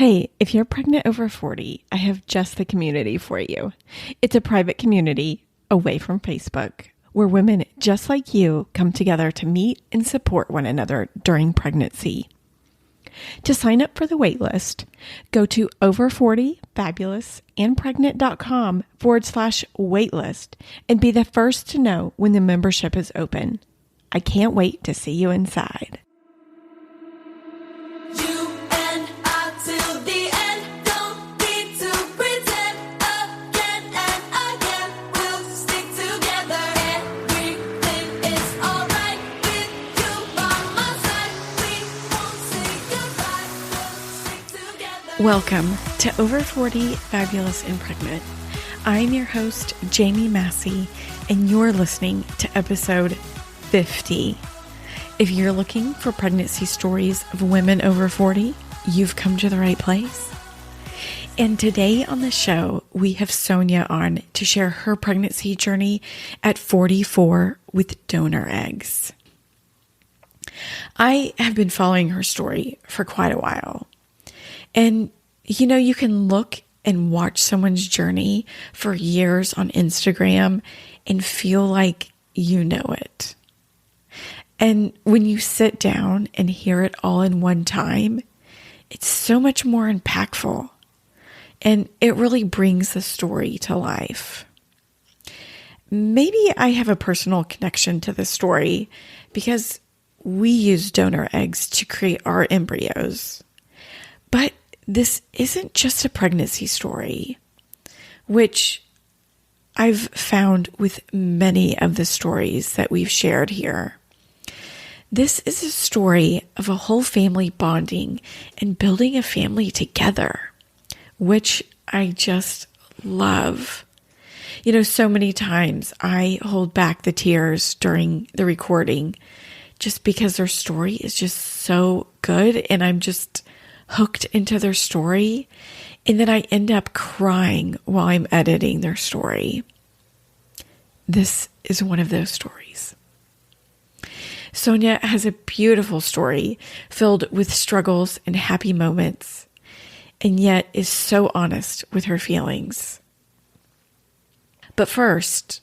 Hey, if you're pregnant over 40, I have just the community for you. It's a private community away from Facebook where women just like you come together to meet and support one another during pregnancy. To sign up for the waitlist, go to over40fabulousandpregnant.com/waitlist and be the first to know when the membership is open. I can't wait to see you inside. Welcome to Over 40 Fabulous and Pregnant. I'm your host, Jamie Massey, and you're listening to episode 50. If you're looking for pregnancy stories of women over 40, you've come to the right place. And today on the show, we have Sonia on to share her pregnancy journey at 44 with donor eggs. I have been following her story for quite a while. And, you know, you can look and watch someone's journey for years on Instagram and feel like you know it. And when you sit down and hear it all in one time, it's so much more impactful. And it really brings the story to life. Maybe I have a personal connection to this story because we use donor eggs to create our embryos. But this isn't just a pregnancy story, which I've found with many of the stories that we've shared here. This is a story of a whole family bonding and building a family together, which I just love. You know, so many times I hold back the tears during the recording just because their story is just so good and I'm just hooked into their story, and then I end up crying while I'm editing their story. This is one of those stories. Sonia has a beautiful story filled with struggles and happy moments, and yet is so honest with her feelings. But first,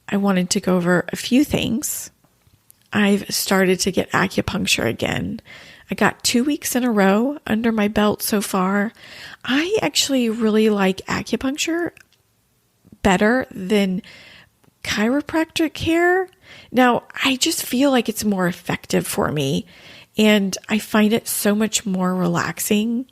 I wanted to go over a few things. I've started to get acupuncture again. I got 2 weeks in a row under my belt so far. I actually really like acupuncture better than chiropractic care. Now, I just feel like it's more effective for me, and I find it so much more relaxing.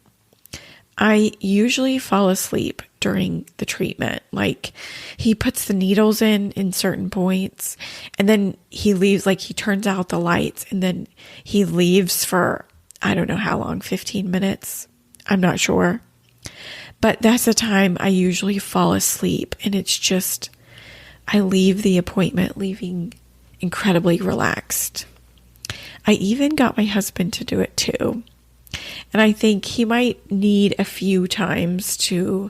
I usually fall asleep during the treatment. Like, he puts the needles in certain points, and then he leaves, like he turns out the lights, and then he leaves for, I don't know how long, 15 minutes. I'm not sure. But that's the time I usually fall asleep, and it's just, I leave the appointment leaving incredibly relaxed. I even got my husband to do it too. And I think he might need a few times to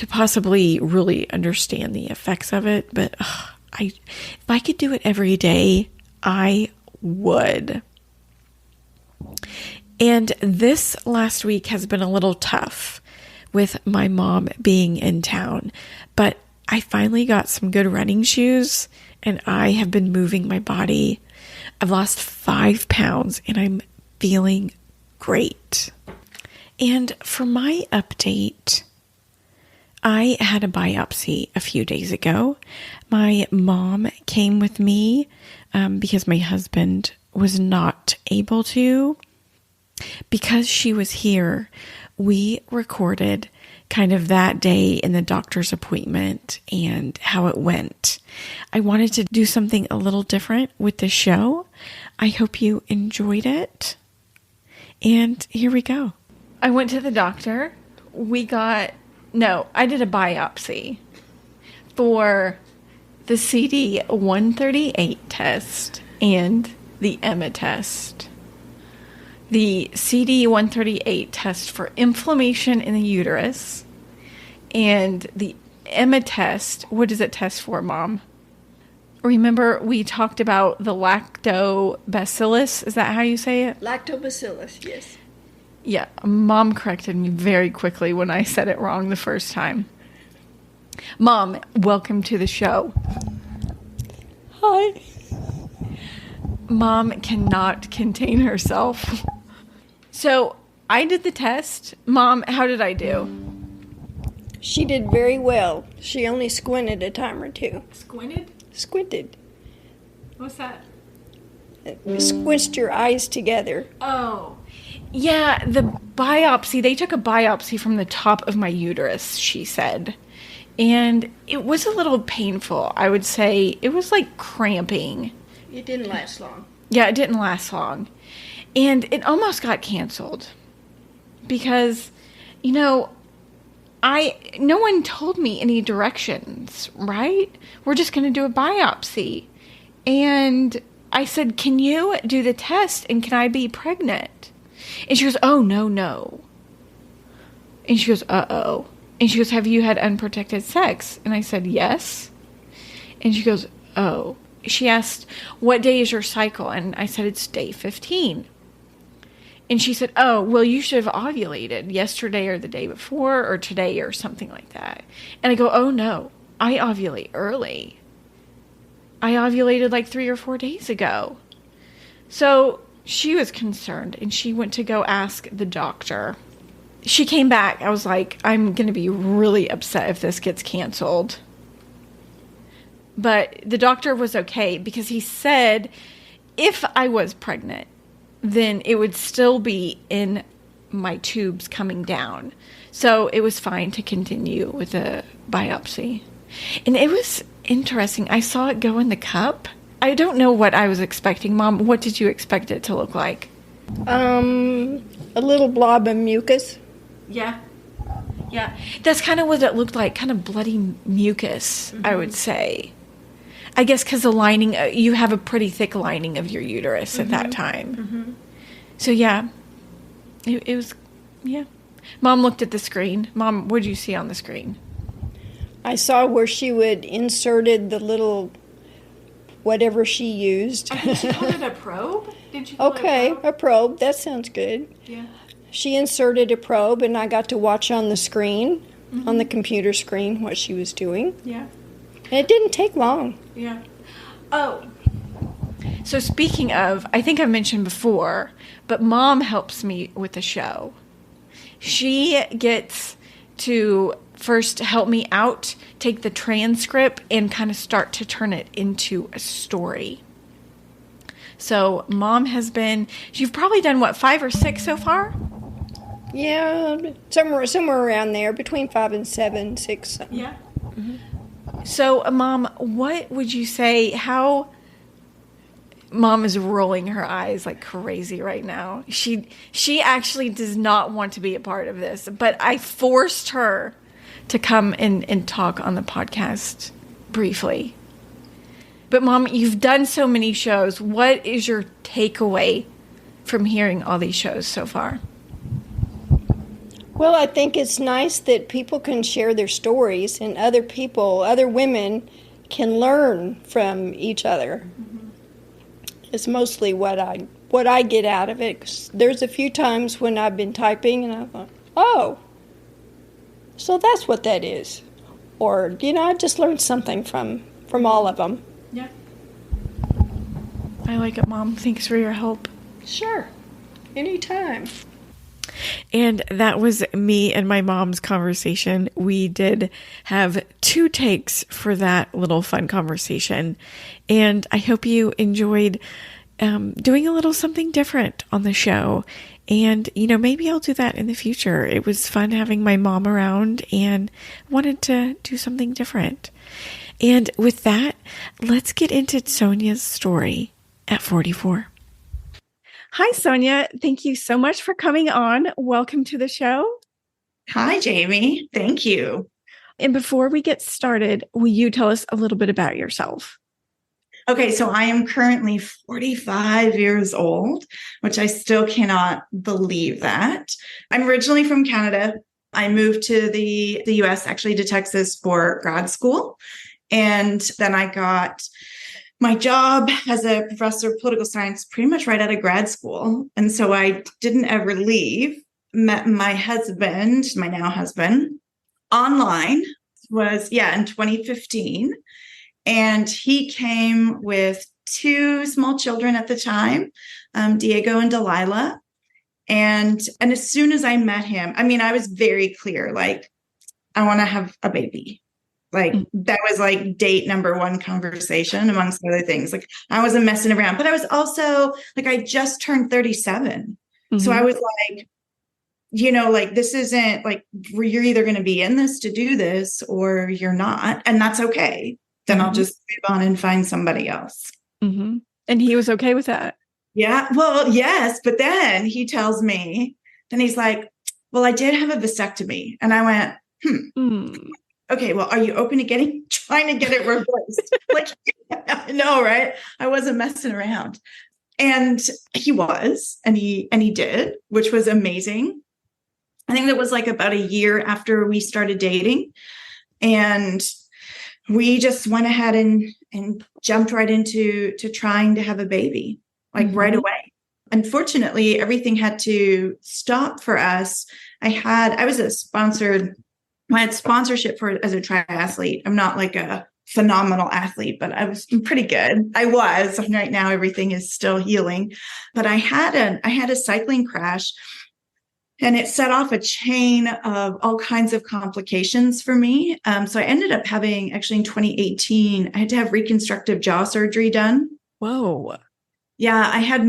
possibly really understand the effects of it. But if I could do it every day, I would. And this last week has been a little tough with my mom being in town. But I finally got some good running shoes, and I have been moving my body. I've lost 5 pounds, and I'm feeling great. And for my update, I had a biopsy a few days ago. My mom came with me because my husband was not able to. Because she was here, we recorded kind of that day in the doctor's appointment and how it went. I wanted to do something a little different with the show. I hope you enjoyed it. And here we go. I went to the doctor. I did a biopsy for the CD138 test and the EMA test. The CD138 test for inflammation in the uterus, and the EMA test, what does it test for, Mom? Remember, we talked about the lactobacillus. Is that how you say it? Lactobacillus, yes. Yeah, Mom corrected me very quickly when I said it wrong the first time. Mom, welcome to the show. Hi. Mom cannot contain herself. So I did the test. Mom, how did I do? She did very well. She only squinted a time or two. Squinted? Squinted. What's that? Squished your eyes together. Oh. Yeah, the biopsy, they took a biopsy from the top of my uterus, she said. And it was a little painful. I would say it was like cramping. It didn't last long. Yeah, it didn't last long. And it almost got canceled because, no one told me any directions, right? We're just going to do a biopsy. And I said, can you do the test and can I be pregnant? And she goes, oh, no. And she goes, uh-oh. And she goes, have you had unprotected sex? And I said, yes. And she goes, oh. She asked, what day is your cycle? And I said, it's day 15. And she said, oh, well, you should have ovulated yesterday or the day before or today or something like that. And I go, oh, no, I ovulate early. I ovulated like 3 or 4 days ago. So she was concerned and she went to go ask the doctor. She came back. I was like, I'm going to be really upset if this gets canceled. But the doctor was okay because he said if I was pregnant, then it would still be in my tubes coming down. So it was fine to continue with the biopsy. And it was interesting. I saw it go in the cup. I don't know what I was expecting. Mom, what did you expect it to look like? A little blob of mucus. Yeah. That's kind of what it looked like, kind of bloody mucus, I would say. I guess because the lining, you have a pretty thick lining of your uterus at that time. So, yeah, it was, yeah. Mom looked at the screen. Mom, what did you see on the screen? I saw where she would inserted the little whatever she used. I think she called it a probe. Did you call Okay, it a probe. That sounds good. Yeah. She inserted a probe, and I got to watch on the screen, on the computer screen, what she was doing. Yeah. And it didn't take long. Yeah. Oh. So speaking of, I think I've mentioned before, but Mom helps me with the show. She gets to first help me out, take the transcript, and kind of start to turn it into a story. So Mom has been, you've probably done, 5 or 6 so far? Yeah, somewhere around there, between 5 and 7, 6. Something. Yeah. So, Mom, what would you say, how... Mom is rolling her eyes like crazy right now. She actually does not want to be a part of this, but I forced her to come and talk on the podcast briefly. But, Mom, you've done so many shows. What is your takeaway from hearing all these shows so far? Well, I think it's nice that people can share their stories and other women can learn from each other. It's mostly what I get out of it. 'Cause there's a few times when I've been typing and I thought, oh, so that's what that is. Or, I just learned something from all of them. Yeah. I like it, Mom. Thanks for your help. Sure. Anytime. And that was me and my mom's conversation. We did have 2 takes for that little fun conversation. And I hope you enjoyed doing a little something different on the show. And, maybe I'll do that in the future. It was fun having my mom around and wanted to do something different. And with that, let's get into Sonia's story at 44. Hi, Sonia. Thank you so much for coming on. Welcome to the show. Hi, Jamie. Thank you. And before we get started, will you tell us a little bit about yourself? Okay, so I am currently 45 years old, which I still cannot believe that. I'm originally from Canada. I moved to the US, actually to Texas for grad school. And then I got my job as a professor of political science pretty much right out of grad school. And so I didn't ever leave. met my husband, my now husband, online was, in 2015. And he came with two small children at the time, Diego and Delilah. And as soon as I met him, I mean, I was very clear, like, I want to have a baby. Like that was like date number one conversation amongst other things. Like I wasn't messing around, but I was also like, I just turned 37. So I was like, like, this isn't like, you're either going to be in this to do this or you're not. And that's okay. Then I'll just move on and find somebody else. And he was okay with that. Yeah. Well, yes. But then he tells me, then he's like, well, I did have a vasectomy. And I went, okay, well, are you open to trying to get it reversed? Like, no, right? I wasn't messing around. And he was, and he did, which was amazing. I think that was like about a year after we started dating. And we just went ahead and jumped right into trying to have a baby, like right away. Unfortunately, everything had to stop for us. I had sponsorship as a triathlete. I'm not like a phenomenal athlete, but I was pretty good. I was. Right now, everything is still healing. But I had a cycling crash, and it set off a chain of all kinds of complications for me. So I ended up having, actually in 2018, I had to have reconstructive jaw surgery done. Whoa. Yeah, I had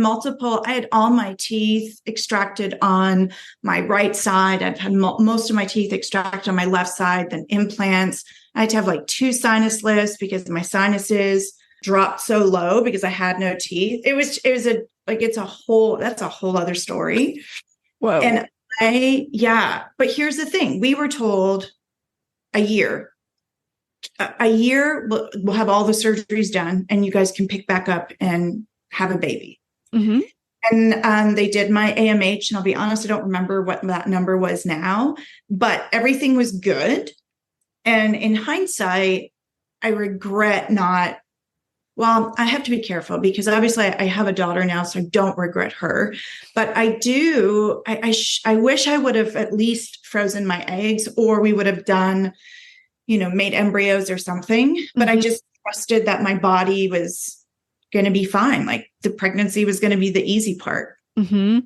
all my teeth extracted on my right side. I've had most of my teeth extracted on my left side, then implants. I had to have like 2 sinus lifts because my sinuses dropped so low because I had no teeth. That's a whole other story. Whoa. And but here's the thing. We were told a year we'll have all the surgeries done and you guys can pick back up and have a baby. And they did my AMH, and I'll be honest, I don't remember what that number was now, but everything was good. And in hindsight, I regret not. Well, I have to be careful because obviously I have a daughter now, so I don't regret her. But I do. I wish I would have at least frozen my eggs, or we would have done, made embryos or something. But I just trusted that my body was going to be fine. Like the pregnancy was going to be the easy part. Me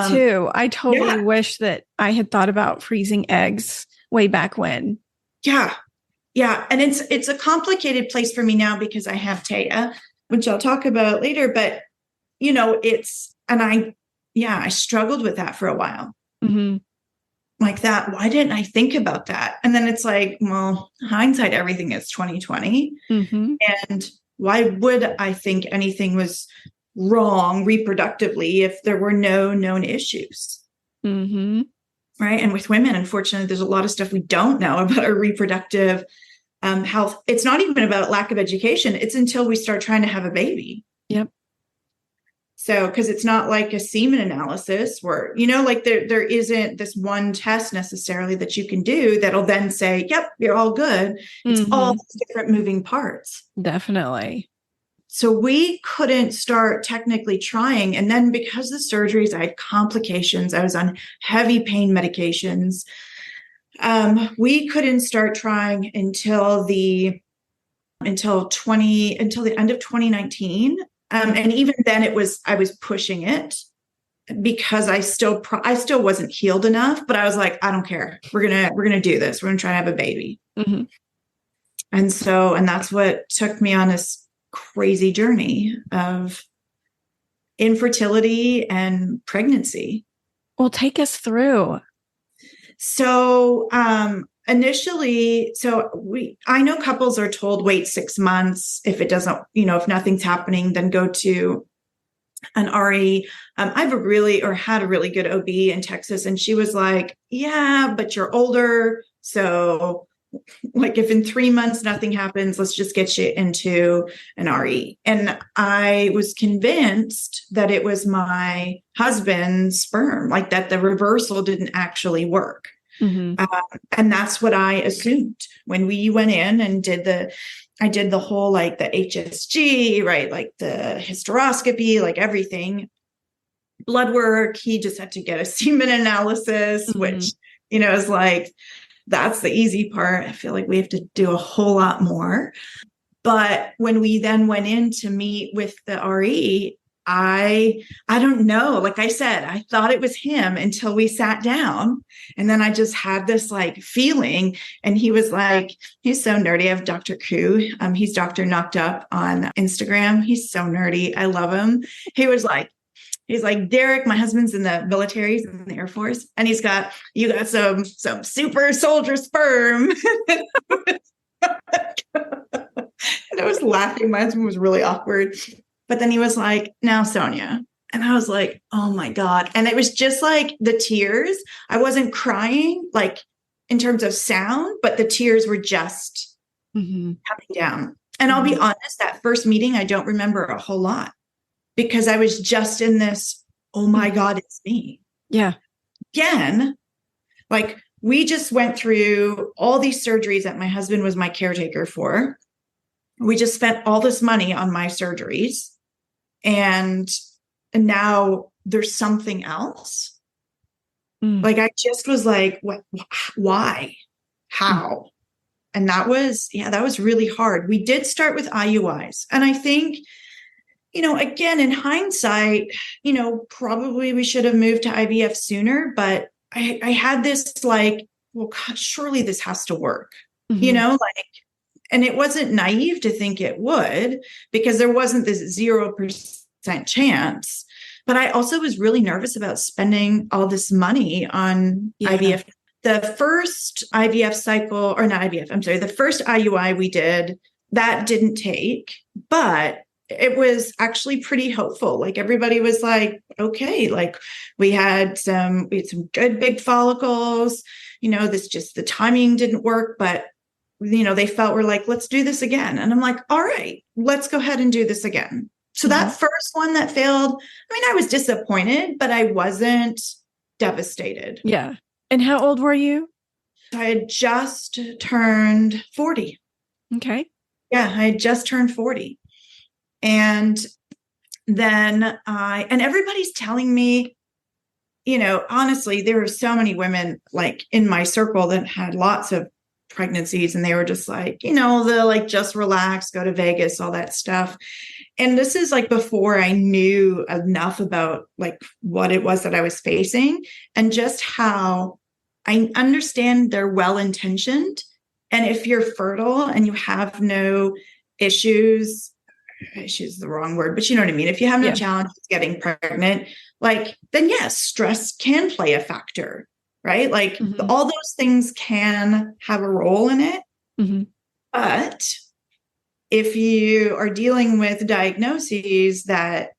too. I totally wish that I had thought about freezing eggs way back when. Yeah. And it's a complicated place for me now because I have Taya, which I'll talk about later, but I struggled with that for a while. Like that. Why didn't I think about that? And then it's like, well, hindsight, everything is 2020. And why would I think anything was wrong reproductively if there were no known issues? Right. And with women, unfortunately, there's a lot of stuff we don't know about our reproductive health. It's not even about lack of education. It's until we start trying to have a baby. Yep. So, because it's not like a semen analysis where, like there isn't this one test necessarily that you can do that'll then say, yep, you're all good. It's all different moving parts. Definitely. So we couldn't start technically trying. And then because of the surgeries, I had complications. I was on heavy pain medications. We couldn't start trying until the end of 2019. And even then I was pushing it because I still wasn't healed enough, but I was like, I don't care. We're going to do this. We're going to try to have a baby. And that's what took me on this crazy journey of infertility and pregnancy. Well, take us through. So, initially, I know couples are told wait 6 months. If it doesn't, if nothing's happening, then go to an RE. I've had a really good OB in Texas, and she was like, yeah, but you're older. So like if in 3 months nothing happens, let's just get you into an RE. And I was convinced that it was my husband's sperm, like that the reversal didn't actually work. And that's what I assumed when we went in and I did the whole, like the HSG, right? Like the hysteroscopy, like everything. blood work. He just had to get a semen analysis, which, is like, that's the easy part. I feel like we have to do a whole lot more. But when we then went in to meet with the RE, I don't know. Like I said, I thought it was him until we sat down. And then I just had this like feeling. And he was like, he's so nerdy. I have Dr. Koo. He's Dr. Knocked Up on Instagram. He's so nerdy. I love him. He's like, Derek, my husband's in the military, he's in the Air Force, and you got some super soldier sperm. And I was laughing. My husband was really awkward. But then he was like, now, Sonia. And I was like, oh my God. And it was just like the tears. I wasn't crying like in terms of sound, but the tears were just coming down. And I'll be honest, that first meeting, I don't remember a whole lot because I was just in this, oh my God, it's me. Yeah. Again, like we just went through all these surgeries that my husband was my caretaker for. We just spent all this money on my surgeries. And now there's something else. Like I just was like, what, why, how? And that was really hard. We did start with IUIs. And I think, again, in hindsight, probably we should have moved to IVF sooner, but I had this like, well, God, surely this has to work, and it wasn't naive to think it would, because there wasn't this 0% chance. But I also was really nervous about spending all this money on IVF. The first IVF cycle, or not IVF, I'm sorry, the first IUI we did, that didn't take, but it was actually pretty hopeful. Like everybody was like, okay, like we had some good big follicles, the timing didn't work, but they felt we're like, let's do this again. And I'm like, all right, let's go ahead and do this again. So that first one that failed, I was disappointed, but I wasn't devastated. Yeah. And how old were you? I had just turned 40. Okay. Yeah, I had just turned 40. And then and everybody's telling me, honestly, there were so many women like in my circle that had lots of pregnancies, and they were just like, they'll like just relax, go to Vegas, all that stuff. And this is like before I knew enough about like what it was that I was facing, and just how I understand they're well-intentioned. And if you're fertile and you have no issues is the wrong word, but you know what I mean? If you have no challenges getting pregnant, like, then yes, stress can play a factor, right? Like all those things can have a role in it. But if you are dealing with diagnoses that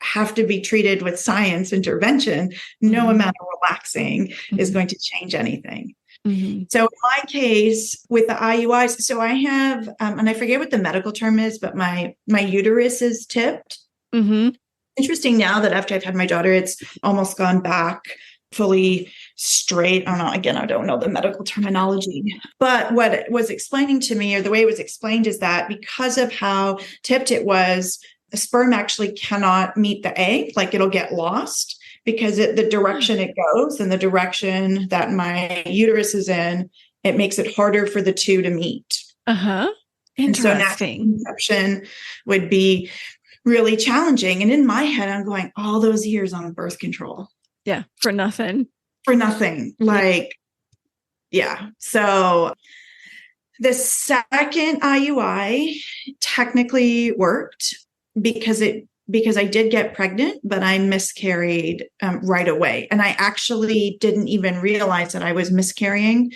have to be treated with science intervention, no amount of relaxing is going to change anything. So in my case with the IUIs, so I have, and I forget what the medical term is, but my uterus is tipped. Interesting now that after I've had my daughter, it's almost gone back fully straight. I don't know the medical terminology, but what it was explaining to me, or the way it was explained, is that because of how tipped it was, the sperm actually cannot meet the egg, like it'll get lost. Because the direction it goes and the direction that my uterus is in, it makes it harder for the two to meet. Interesting. And so natural conception would be really challenging. And in my head, I'm going, all those years on birth control. Yeah, for nothing. For nothing. Like, yeah. So the second IUI technically worked because I did get pregnant, but I miscarried right away. And I actually didn't even realize that I was miscarrying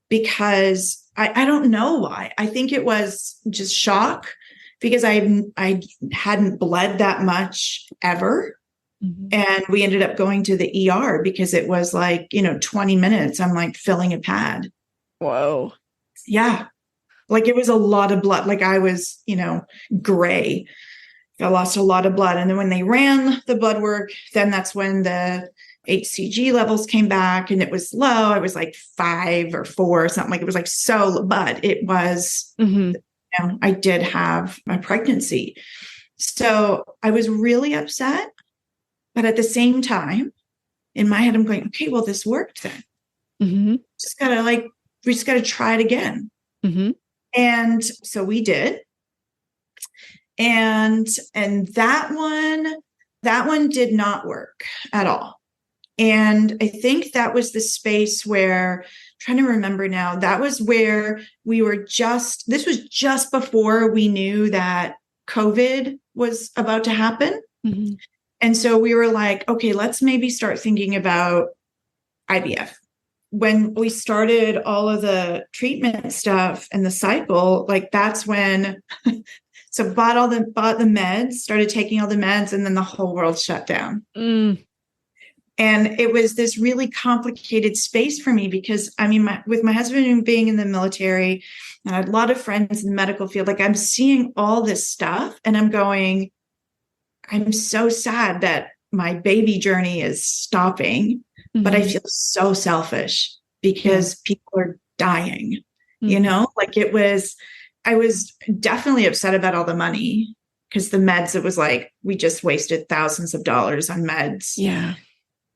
because I don't know why. I think it was just shock because I hadn't bled that much ever. And we ended up going to the ER because it was like, 20 minutes. I'm like filling a pad. Whoa. Yeah. Like it was a lot of blood. Like I was, gray. I lost a lot of blood. And then when they ran the blood work, then that's when the HCG levels came back and it was low. I was like 5 or 4 or something. Like it was like so, but it was, I did have my pregnancy. So I was really upset. But at the same time, in my head, I'm going, okay, well, this worked then. Mm-hmm. We just gotta try it again. Mm-hmm. And so we did. And that one did not work at all. And I think that was the space where, I'm trying to remember now, that was where this was just before we knew that COVID was about to happen. Mm-hmm. And so we were like, okay, let's maybe start thinking about IVF. When we started all of the treatment stuff and the cycle, like that's when, so bought the meds, started taking all the meds, and then the whole world shut down. Mm. And it was this really complicated space for me because, I mean, with my husband being in the military, and I had a lot of friends in the medical field, like I'm seeing all this stuff and I'm going, I'm so sad that my baby journey is stopping, but I feel so selfish because people are dying, like I was definitely upset about all the money because the meds, it was like, we just wasted thousands of dollars on meds. Yeah.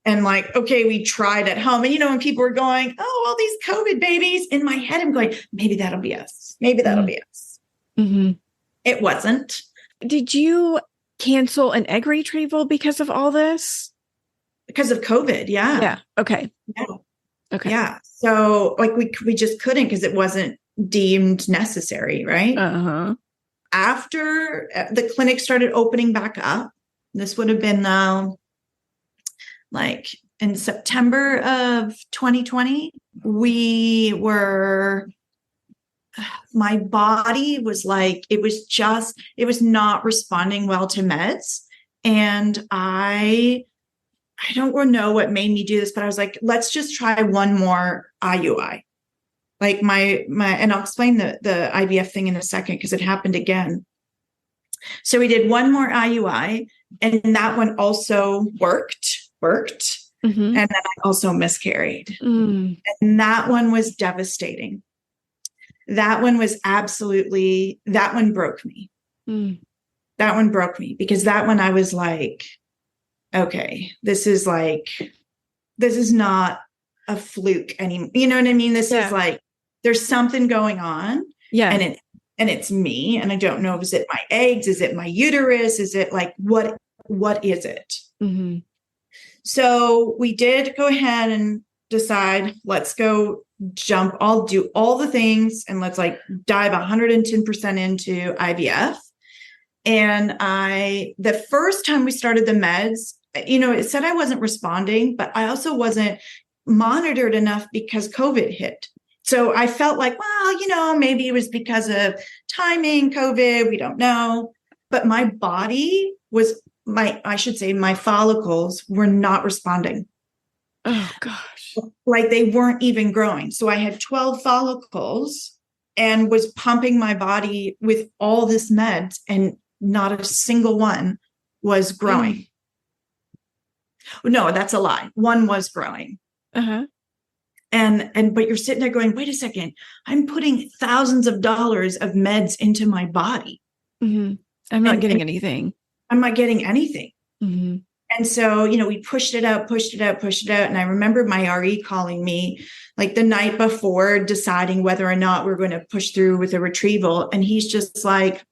And like, okay, we tried at home. And, when people were going, oh, all these COVID babies, in my head, I'm going, maybe that'll be us. Maybe that'll be us. Mm-hmm. It wasn't. Did you cancel an egg retrieval because of all this? Because of COVID. Yeah. Yeah. Okay. Yeah. Okay. Yeah. So like we just couldn't because it wasn't deemed necessary. Right. Uh-huh. After the clinic started opening back up, this would have been like in September of 2020, my body was like, it was not responding well to meds. And I don't know what made me do this, but I was like, let's just try one more IUI. Like and I'll explain the IVF thing in a second because it happened again. So we did one more IUI, and that one also worked. Mm-hmm. And then I also miscarried. And that one was devastating. That one broke me. That one broke me because that one I was like, okay, this is not a fluke anymore. You know what I mean? This is like, there's something going on. Yeah. And it's me. And I don't know, is it my eggs? Is it my uterus? Is it like, what is it? Mm-hmm. So we did go ahead and decide, let's go I'll do all the things and let's like dive 110% into IVF. And the first time we started the meds, it said I wasn't responding, but I also wasn't monitored enough because COVID hit. So I felt like, well, maybe it was because of timing, COVID, we don't know. But my body my follicles were not responding. Oh, gosh. Like they weren't even growing. So I had 12 follicles and was pumping my body with all this meds, and not a single one was growing. No, that's a lie. One was growing. Uh-huh. But you're sitting there going, wait a second, I'm putting thousands of dollars of meds into my body. Mm-hmm. I'm not getting anything. I'm not getting anything. Mm-hmm. And so, we pushed it out. And I remember my RE calling me like the night before, deciding whether or not we're going to push through with a retrieval. And he's just like,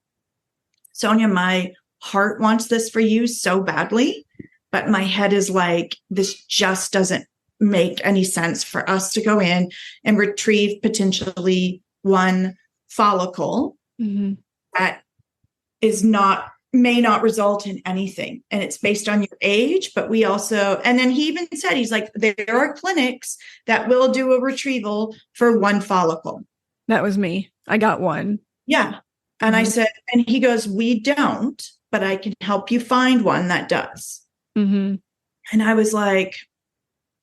Sonia, my heart wants this for you so badly, but my head is like, this just doesn't make any sense for us to go in and retrieve potentially one follicle that may not result in anything. And it's based on your age, but we also, and then he even said, he's like, there are clinics that will do a retrieval for one follicle. That was me. I got one. Yeah. And I said, and he goes, we don't, but I can help you find one that does. Mm-hmm. And I was like,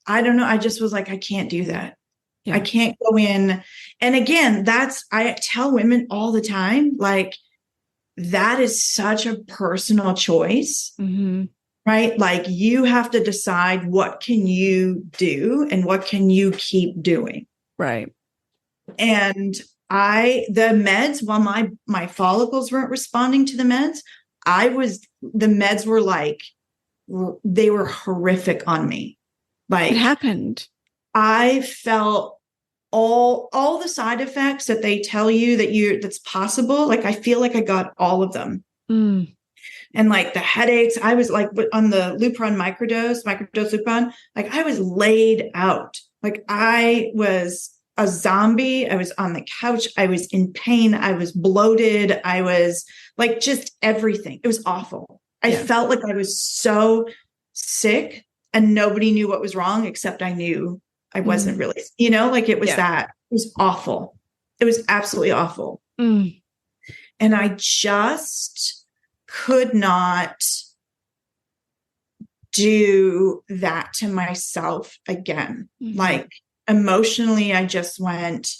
I don't know. I just was like, I can't do that. Yeah. I can't go in. And again, I tell women all the time, like, that is such a personal choice, right? Like you have to decide what can you do and what can you keep doing. Right. And the meds, while my follicles weren't responding to the meds, the meds were like they were horrific on me. Like, what happened? I felt all the side effects that they tell you that's possible. Like, I feel like I got all of them. Mm. And like the headaches, I was like on the Lupron microdose Lupron, like I was laid out. Like I was a zombie. I was on the couch. I was in pain. I was bloated. I was like just everything. It was awful. I felt like I was so sick and nobody knew what was wrong except I knew I wasn't really, like it was that. It was awful. It was absolutely awful. Mm. And I just could not do that to myself again. Like emotionally, I just went,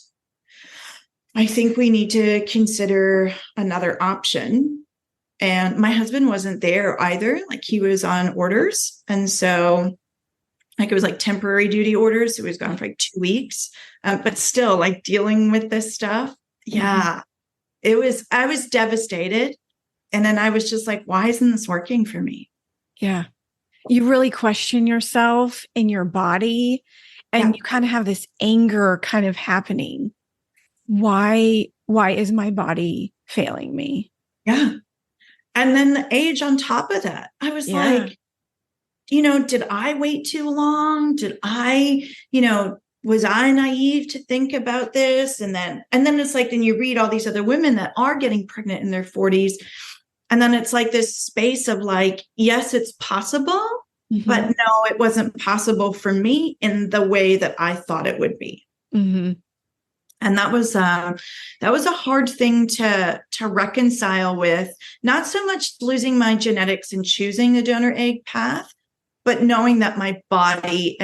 I think we need to consider another option. And my husband wasn't there either. Like he was on orders. And so like it was like temporary duty orders. So he was gone for like 2 weeks. But still like dealing with this stuff. Yeah. I was devastated. And then I was just like, why isn't this working for me? Yeah. You really question yourself and your body, and you kind of have this anger kind of happening. Why is my body failing me? Yeah. And then the age on top of that, I was like, did I wait too long? Did I, was I naive to think about this? And then it's like, then you read all these other women that are getting pregnant in their 40s. And then it's like this space of like, yes, it's possible, but no, it wasn't possible for me in the way that I thought it would be. And that was a hard thing to reconcile with, not so much losing my genetics and choosing the donor egg path, but knowing that my body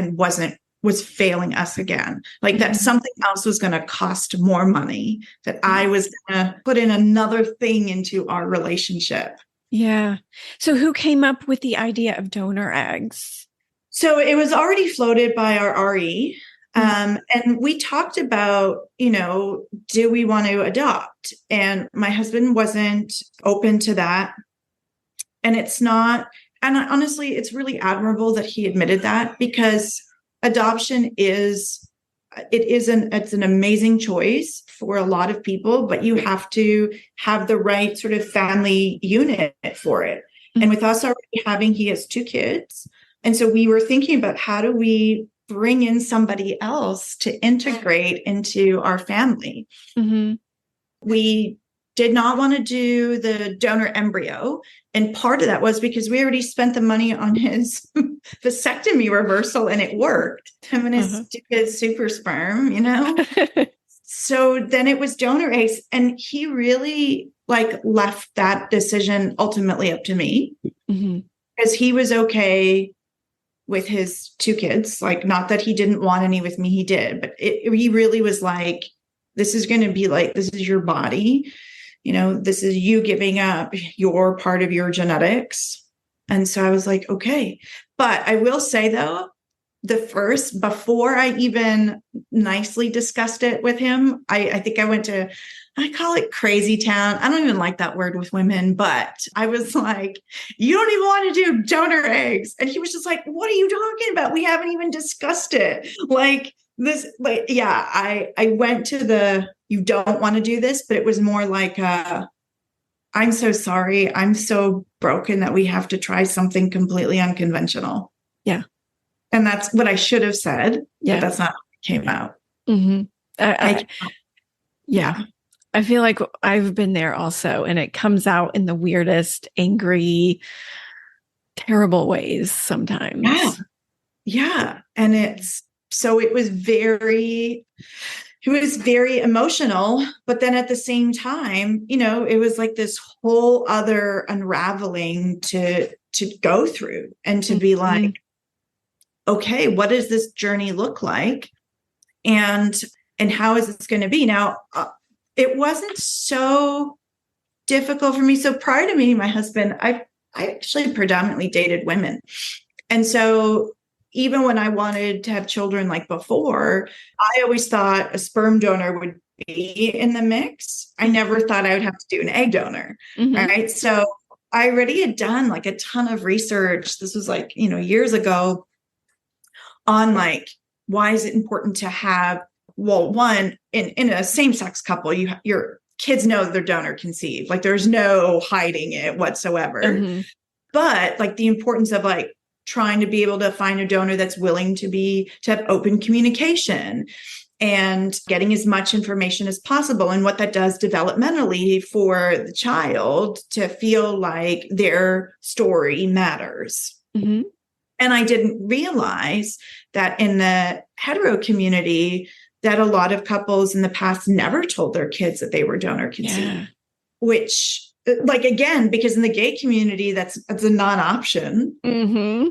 was failing us again. Like that something else was going to cost more money, that I was going to put in another thing into our relationship. Yeah. So who came up with the idea of donor eggs? So it was already floated by our RE. And we talked about, do we want to adopt? And my husband wasn't open to that. And honestly, it's really admirable that he admitted that, because adoption it's an amazing choice for a lot of people, but you have to have the right sort of family unit for it. And with us already he has 2 kids. And so we were thinking about, how do we bring in somebody else to integrate into our family? We did not want to do the donor embryo. And part of that was because we already spent the money on his vasectomy reversal and it worked. Him and his super sperm, So then it was donor eggs. And he really left that decision ultimately up to me, because he was okay with his 2 kids. Like, not that he didn't want any with me, he did, but he really was like, this is going to be like, this is your body. This is you giving up your part of your genetics. And so I was like, okay. But I will say though, before I even nicely discussed it with him, I think I call it crazy town. I don't even like that word with women, but I was like, you don't even want to do donor eggs. And he was just like, what are you talking about? We haven't even discussed it. I went to you don't want to do this, but it was more like, I'm so sorry. I'm so broken that we have to try something completely unconventional. Yeah. And that's what I should have said. Yeah. But that's not what came out. Yeah. I feel like I've been there also, and it comes out in the weirdest, angry, terrible ways sometimes. Yeah. And it was very emotional, but then at the same time, it was like this whole other unraveling to go through, and to be like, okay, what does this journey look like? And how is this going to be? Now, it wasn't so difficult for me. So prior to meeting my husband, I actually predominantly dated women. And so even when I wanted to have children before, I always thought a sperm donor would be in the mix. I never thought I would have to do an egg donor. Right. So I already had done like a ton of research. This was like, years ago, on like, why is it important to have, well, one, in a same-sex couple, your kids know their donor conceived. Like there's no hiding it whatsoever. Mm-hmm. But like the importance of like trying to be able to find a donor that's willing to have open communication and getting as much information as possible, and what that does developmentally for the child to feel like their story matters. Mm-hmm. And I didn't realize that in the hetero community, that a lot of couples in the past never told their kids that they were donor conceived, which, like, again, because in the gay community, that's a non-option. Mm-hmm.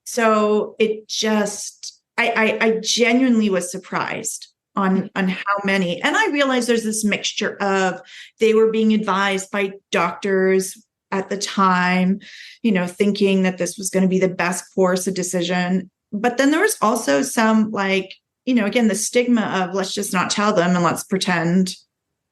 So it just, I genuinely was surprised on how many. And I realized there's this mixture of, they were being advised by doctors at the time, thinking that this was going to be the best course of decision. But then there was also some, like, again, the stigma of, let's just not tell them and let's pretend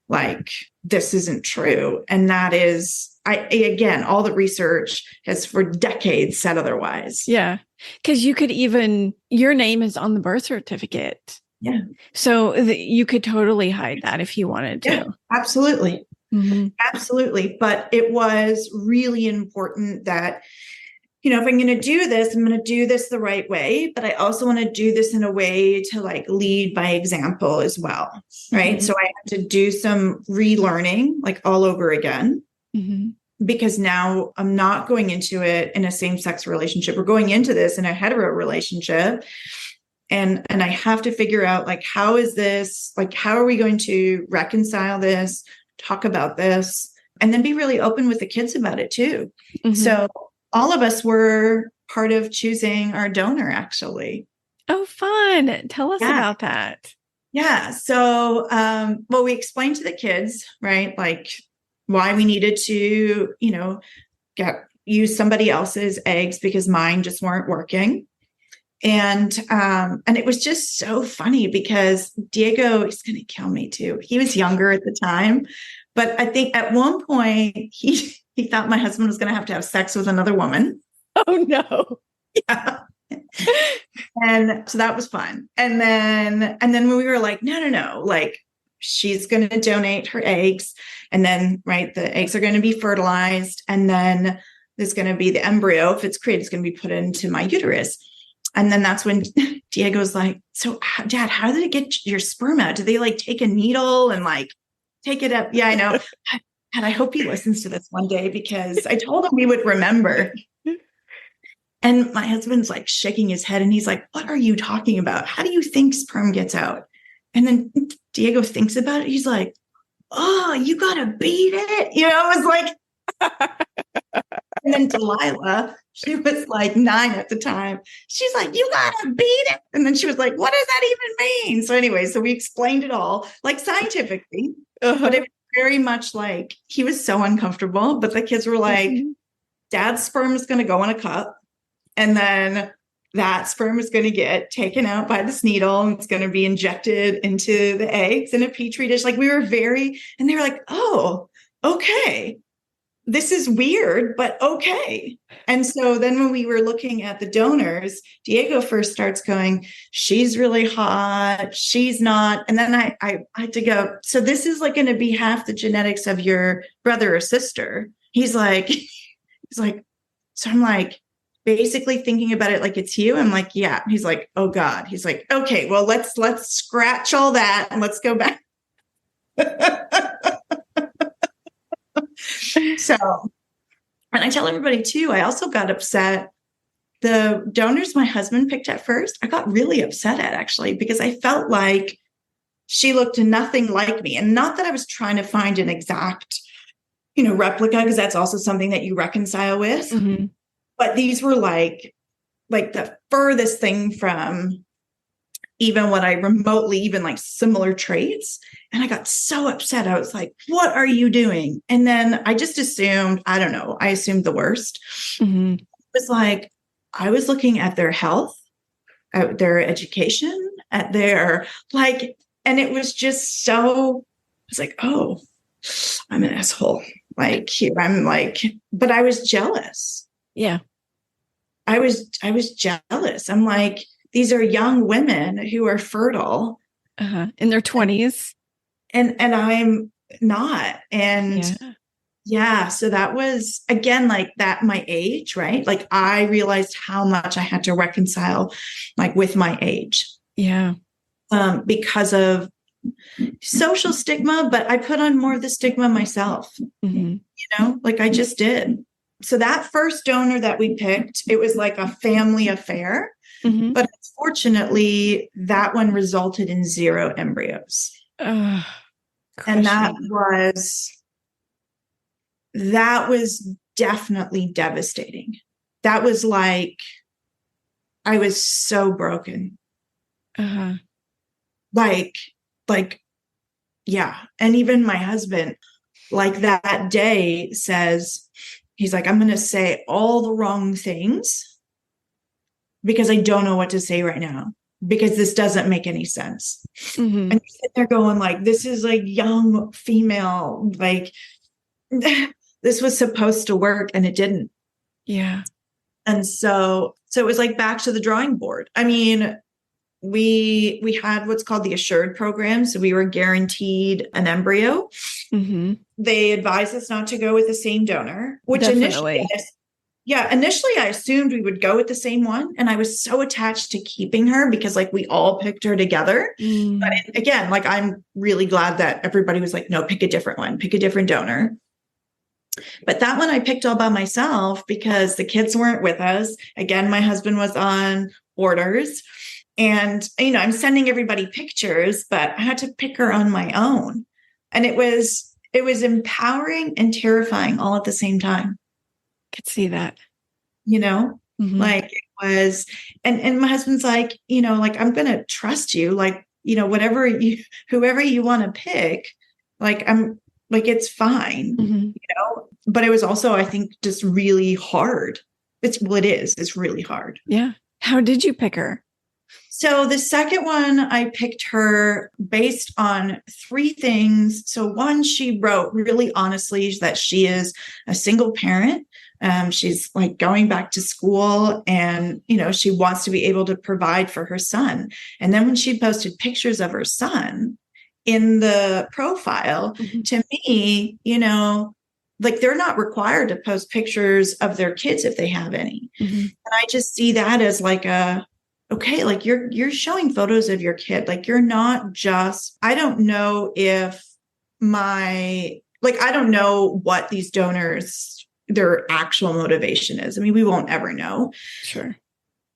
like this isn't true. And that is, again, all the research has for decades said otherwise. Yeah. Because you could your name is on the birth certificate. Yeah. So you could totally hide that if you wanted to. Yeah, absolutely. Mm-hmm. Absolutely. But it was really important that, if I'm going to do this, I'm going to do this the right way. But I also want to do this in a way to like lead by example as well. Right. Mm-hmm. So I had to do some relearning, like all over again. Mm-hmm. Because now I'm not going into it in a same-sex relationship. We're going into this in a hetero relationship. And I have to figure out, like, how is this, like, how are we going to reconcile this, talk about this, and then be really open with the kids about it too. Mm-hmm. So all of us were part of choosing our donor, actually. Oh, fun. Tell us about that. Yeah. So, well, we explained to the kids, right, like why we needed to, use somebody else's eggs because mine just weren't working. And it was just so funny because Diego is going to kill me too. He was younger at the time, but I think at one point he thought my husband was going to have sex with another woman. Oh no. Yeah. And so that was fun. And then when we were like, no, like she's going to donate her eggs, and then, right, the eggs are going to be fertilized, and then there's going to be the embryo, if it's created, it's going to be put into my uterus. And then that's when Diego's like, so Dad, how did it get your sperm out? Do they like take a needle and like take it up? Yeah, I know. And I hope he listens to this one day, because I told him we would remember. And my husband's like shaking his head and he's like, what are you talking about? How do you think sperm gets out? And then Diego thinks about it. He's like, oh, you got to beat it. It was like, and then Delilah, she was like 9 at the time. She's like, you got to beat it. And then she was like, what does that even mean? So anyway, so we explained it all like scientifically, but it was very much like he was so uncomfortable, but the kids were like, Dad's sperm is going to go in a cup. And then that sperm is going to get taken out by this needle and it's going to be injected into the eggs in a petri dish. Like we were and they were like, oh, okay. This is weird, but okay. And so then when we were looking at the donors, Diego first starts going, she's really hot. She's not. And then I had to go, so this is like going to be half the genetics of your brother or sister. He's like, so I'm like, basically thinking about it like it's you. I'm like, yeah. He's like, oh God. He's like, okay, well, let's scratch all that and let's go back. So, and I tell everybody too, I also got upset. The donors my husband picked at first, I got really upset at, actually, because I felt like she looked nothing like me. And not that I was trying to find an exact, replica, because that's also something that you reconcile with. Mm-hmm. But these were like the furthest thing from even what I remotely, even like similar traits. And I got so upset. I was like, what are you doing? And then I just assumed, I don't know, I assumed the worst. Mm-hmm. It was like, I was looking at their health, at their education, at their and it was just so, I was like, oh, I'm an asshole. Like here, I'm like, but I was jealous. Yeah. I was jealous. I'm like, these are young women who are fertile. In their 20s. And I'm not. And yeah, so that was again like that my age, right? Like I realized how much I had to reconcile like with my age. Yeah. Because of social stigma, but I put on more of the stigma myself. You know, like I just did. So that first donor that we picked, it was like a family affair. But unfortunately, that one resulted in 0 embryos. And that was definitely devastating. That was like, I was so broken. Like, yeah. And even my husband, like that day says, he's like, I'm going to say all the wrong things because I don't know what to say right now because this doesn't make any sense. And you sit there going like, this is like young female, like this was supposed to work and it didn't. Yeah. And so it was like back to the drawing board. I mean, we had what's called the assured program. So we were guaranteed an embryo. They advised us not to go with the same donor, which initially I assumed we would go with the same one. And I was so attached to keeping her because like we all picked her together. But again, like I'm really glad that everybody was like, no, pick a different one, pick a different donor. But that one I picked all by myself because the kids weren't with us. Again, my husband was on orders. And, you know, I'm sending everybody pictures, but I had to pick her on my own. And it was empowering and terrifying all at the same time. Could see that. You know, like it was, and my husband's like, you know, like, I'm going to trust you, like, you know, whoever you want to pick, like, I'm like, it's fine, you know, but it was also, I think, just really hard. It's really hard. Yeah. How did you pick her? So the second one, I picked her based on 3 things. So one, she wrote really honestly that she is a single parent. She's like going back to school and, you know, she wants to be able to provide for her son. And then when she posted pictures of her son in the profile, to me, you know, like they're not required to post pictures of their kids if they have any. And I just see that as like okay, like you're showing photos of your kid. Like you're not just, I don't know if I don't know what these donors, their actual motivation is. I mean, we won't ever know. Sure.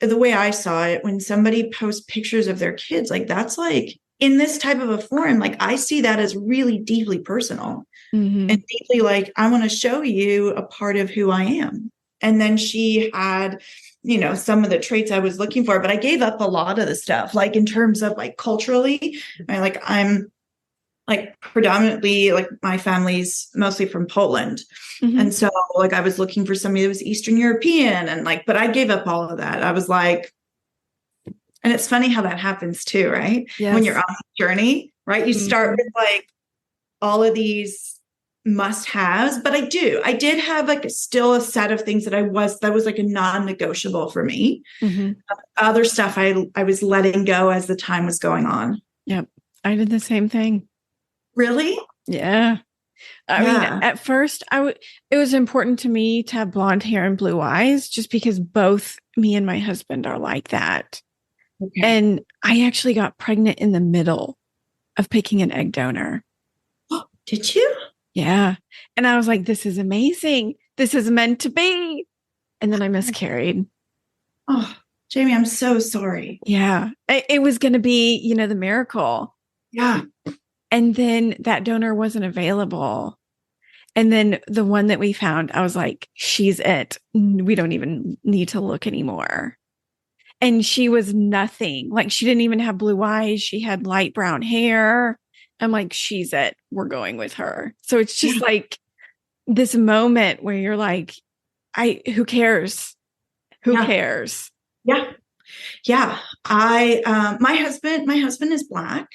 The way I saw it, when somebody posts pictures of their kids, like that's like in this type of a forum, like I see that as really deeply personal and deeply like, I want to show you a part of who I am. And then she had, you know, some of the traits I was looking for, but I gave up a lot of the stuff, like in terms of like culturally, I'm like predominantly, like my family's mostly from Poland. And so like, I was looking for somebody that was Eastern European and like, but I gave up all of that. I was like, and it's funny how that happens too, right? Yes. When you're on the journey, right? You start with like all of these must-haves, but I did have like still a set of things that was like a non-negotiable for me. Other stuff I was letting go as the time was going on. Yep. I did the same thing. Really? Yeah. I mean, at first it was important to me to have blonde hair and blue eyes just because both me and my husband are like that. Okay. And I actually got pregnant in the middle of picking an egg donor. Oh, did you? Yeah. And I was like, this is amazing. This is meant to be. And then I miscarried. Oh, Jamie, I'm so sorry. Yeah. It was going to be, you know, the miracle. Yeah. And then that donor wasn't available. And then the one that we found, I was like, she's it. We don't even need to look anymore. And she was nothing. Like she didn't even have blue eyes. She had light brown hair. I'm like, she's it. We're going with her. So it's just like this moment where you're like, who cares? Who cares? Yeah. Yeah. My husband is Black.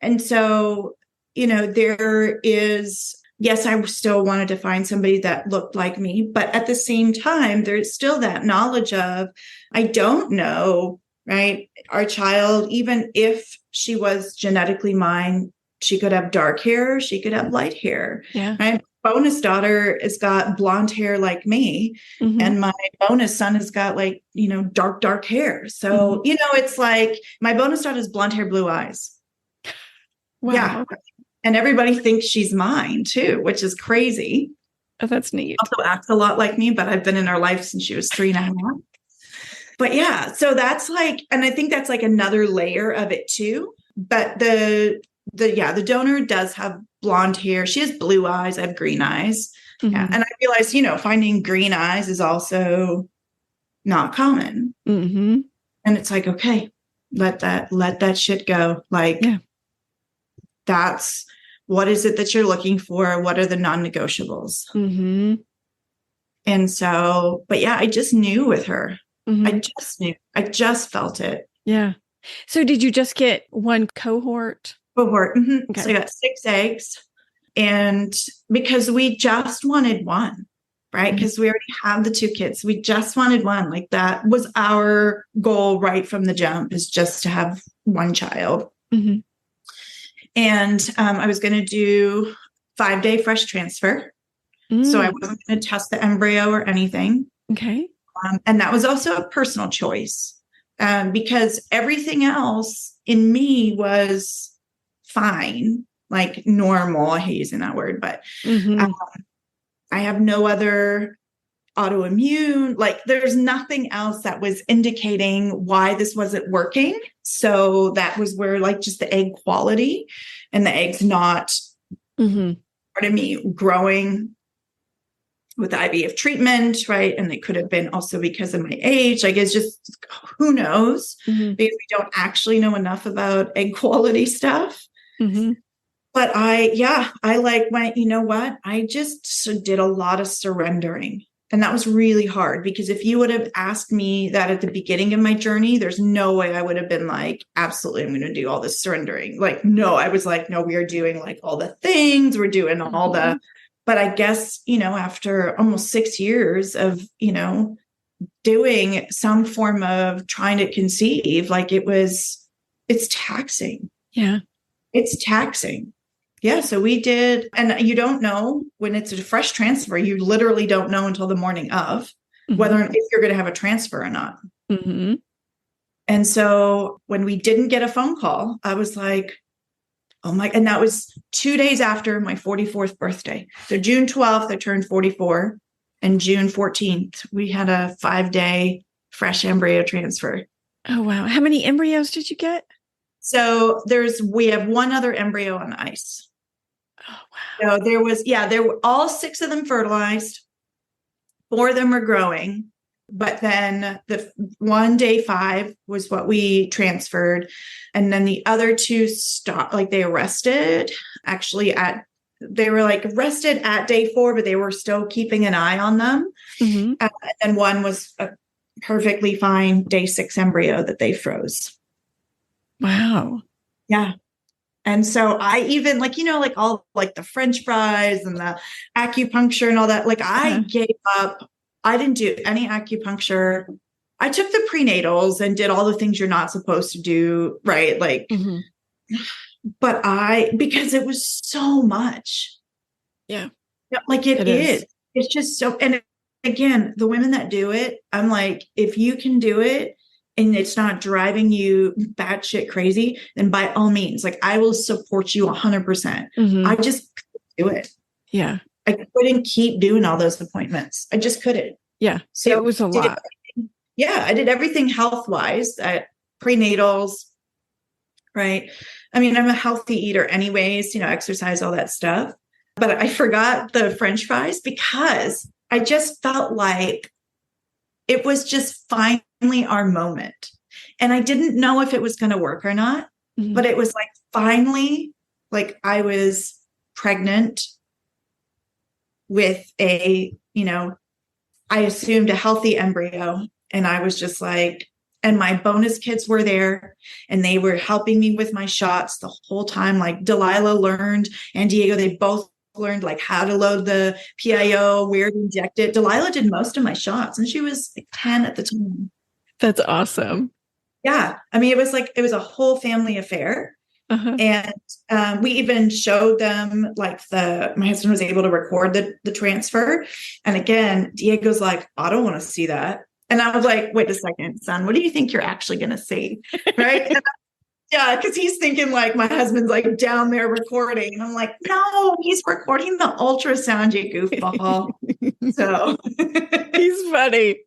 And so, you know, there is yes, I still wanted to find somebody that looked like me. But at the same time, there's still that knowledge of, I don't know, right? Our child, even if she was genetically mine, she could have dark hair, she could have light hair. Yeah. My bonus daughter has got blonde hair like me. Mm-hmm. And my bonus son has got like, dark hair. So, it's like my bonus daughter has blonde hair, blue eyes. Wow. Yeah. And everybody thinks she's mine too, which is crazy. Oh, that's neat. Also acts a lot like me, but I've been in her life since she was 3.5. But yeah, so that's like, and I think that's like another layer of it too. But the donor does have blonde hair. She has blue eyes. I have green eyes. Mm-hmm. Yeah. And I realized, finding green eyes is also not common. Mm-hmm. And it's like, okay, let that shit go. Like, yeah. That's what is it that you're looking for? What are the non-negotiables? Mm-hmm. And so, but yeah, I just knew with her. Mm-hmm. I just knew. I just felt it. Yeah. So did you just get one cohort? Mm-hmm. Okay. So I got 6 eggs. And because we just wanted one, right? Because we already have the 2 kids. We just wanted one. Like that was our goal right from the jump, is just to have one child. Mm-hmm. And I was going to do 5-day fresh transfer. So I wasn't going to test the embryo or anything. Okay. And that was also a personal choice because everything else in me was fine, like normal. I hate using that word, but I have no other autoimmune. Like there's nothing else that was indicating why this wasn't working. So that was where like just the egg quality and the eggs not part of me growing with IVF treatment, right? And it could have been also because of my age. Like it's just, who knows? Because we don't actually know enough about egg quality stuff. But I like went, you know what? I just did a lot of surrendering. And that was really hard because if you would have asked me that at the beginning of my journey, there's no way I would have been like, absolutely, I'm going to do all this surrendering. Like, no, I was like, no, we are doing like all the things, we're doing all the, but I guess, after almost 6 years of, doing some form of trying to conceive, like it's taxing. Yeah. It's taxing. Yeah. So we did, and you don't know when it's a fresh transfer, you literally don't know until the morning of whether if you're going to have a transfer or not. And so when we didn't get a phone call, I was like, oh my, and that was 2 days after my 44th birthday. So June 12th, I turned 44, and June 14th, we had a 5-day fresh embryo transfer. Oh, wow. How many embryos did you get? So we have one other embryo on ice. Oh, wow. So there were all 6 of them fertilized. 4 of them were growing. But then the one day 5 was what we transferred. And then the other 2 stopped, like they arrested they were like arrested at day 4, but they were still keeping an eye on them. And one was a perfectly fine day 6 embryo that they froze. Wow. Yeah. And so I even like all like the French fries and the acupuncture and all that, like I gave up. I didn't do any acupuncture. I took the prenatals and did all the things you're not supposed to do. Right. Like, but because it was so much. Yeah. Like it is. It's just so, and again, the women that do it, I'm like, if you can do it and it's not driving you batshit crazy, then by all means, like I will support you 100%. I just couldn't do it. Yeah. I couldn't keep doing all those appointments. I just couldn't. Yeah. So it was a lot. I did everything health-wise, prenatals, right? I mean, I'm a healthy eater anyways, exercise, all that stuff. But I forgot the French fries because I just felt like it was just finally our moment. And I didn't know if it was going to work or not, but it was like finally, like I was pregnant with I assumed a healthy embryo. And I was just like, and my bonus kids were there and they were helping me with my shots the whole time. Like Delilah learned and Diego, they both learned like how to load the PIO, where to inject it. Delilah did most of my shots, and she was like 10 at the time. That's awesome. Yeah. I mean, it was a whole family affair. Uh-huh. And we even showed them like my husband was able to record the transfer. And again, Diego's like, I don't want to see that. And I was like, wait a second, son, what do you think you're actually going to see? Right. Yeah. Cause he's thinking like my husband's like down there recording. And I'm like, no, he's recording the ultrasound, you goofball. So He's funny.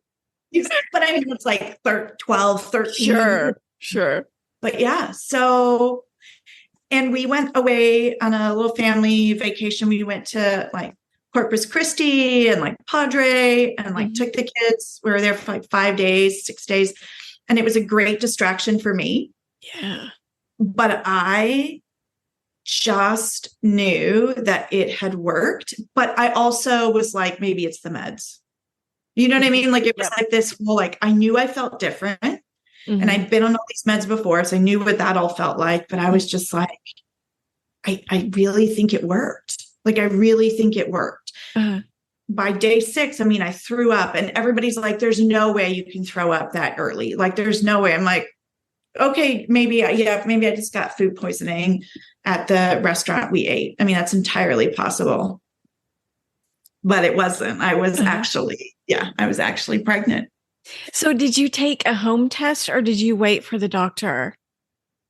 But I mean, it's like 12, 13. Sure. But yeah. So, and we went away on a little family vacation. We went to like Corpus Christi and like Padre and like took the kids. We were there for like 5 days, 6 days. And it was a great distraction for me. Yeah. But I just knew that it had worked. But I also was like, maybe it's the meds. You know what I mean? Like it was like this whole, like, I knew I felt different. And I'd been on all these meds before, so I knew what that all felt like. But I was just like, I really think it worked. Like, I really think it worked. By day 6, I mean, I threw up and everybody's like, there's no way you can throw up that early. Like, there's no way. I'm like, okay, maybe I just got food poisoning at the restaurant we ate. I mean, that's entirely possible. But it wasn't. I was actually pregnant. So did you take a home test or did you wait for the doctor?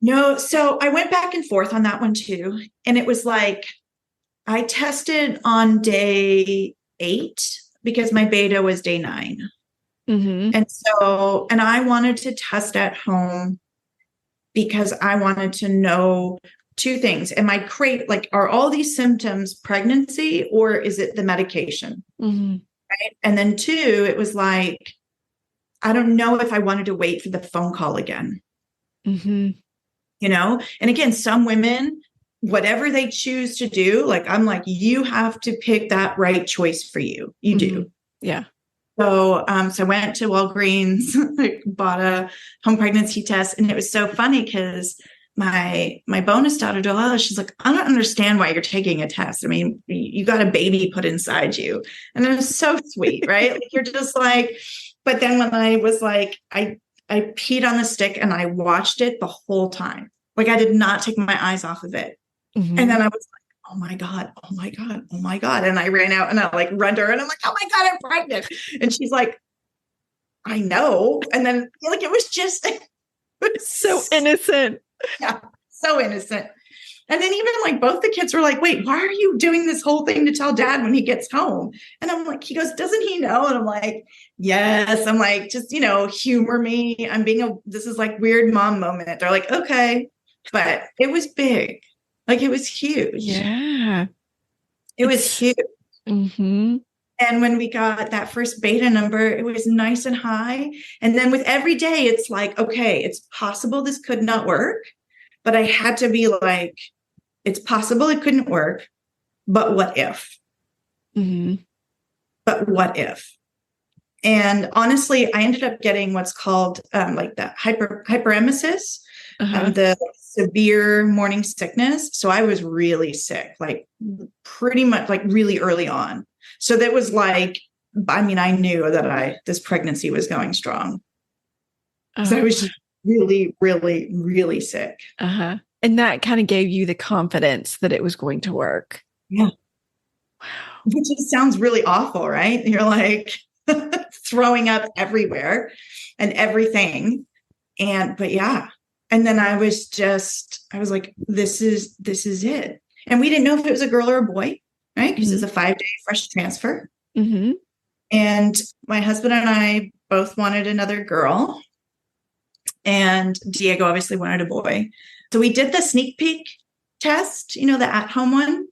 No. So I went back and forth on that one too. And it was like, I tested on day 8 because my beta was day 9. And I wanted to test at home because I wanted to know 2 things. Are all these symptoms pregnancy or is it the medication? Right. And then 2, it was like, I don't know if I wanted to wait for the phone call again. You know? And again, some women, whatever they choose to do, like, I'm like, you have to pick that right choice for you. You do. Yeah. So, so I went to Walgreens, like, bought a home pregnancy test. And it was so funny because my bonus daughter, Delilah, she's like, I don't understand why you're taking a test. I mean, you got a baby put inside you. And it was so sweet, right? Like, you're just like, but then when I was like, I peed on the stick and I watched it the whole time. Like, I did not take my eyes off of it. And then I was like, oh my God, oh my God, oh my God. And I ran out and I like run to her and I'm like, oh my God, I'm pregnant. And she's like, I know. And then like, it was so innocent. Yeah, so innocent. And then even like both the kids were like, wait, why are you doing this whole thing to tell dad when he gets home? And I'm like, he goes, doesn't he know? And I'm like, yes. I'm like, just, humor me. This is like weird mom moment. They're like, okay. But it was big. Like, it was huge. Yeah. It was huge. And when we got that first beta number, it was nice and high. And then with every day, it's like, okay, it's possible this could not work. But I had to be like, it's possible it couldn't work. But what if? But what if? And honestly, I ended up getting what's called like the hyperemesis, the severe morning sickness. So I was really sick, like pretty much like really early on. So that was like, I mean, I knew that this pregnancy was going strong. So I was just really, really, really sick. And that kind of gave you the confidence that it was going to work. Yeah. Wow. Which just sounds really awful, right? You're like throwing up everywhere and everything. But yeah. And then I was like, this is it. And we didn't know if it was a girl or a boy, right? Because it's a 5-day fresh transfer. And my husband and I both wanted another girl. And Diego obviously wanted a boy. So we did the sneak peek test, the at-home one,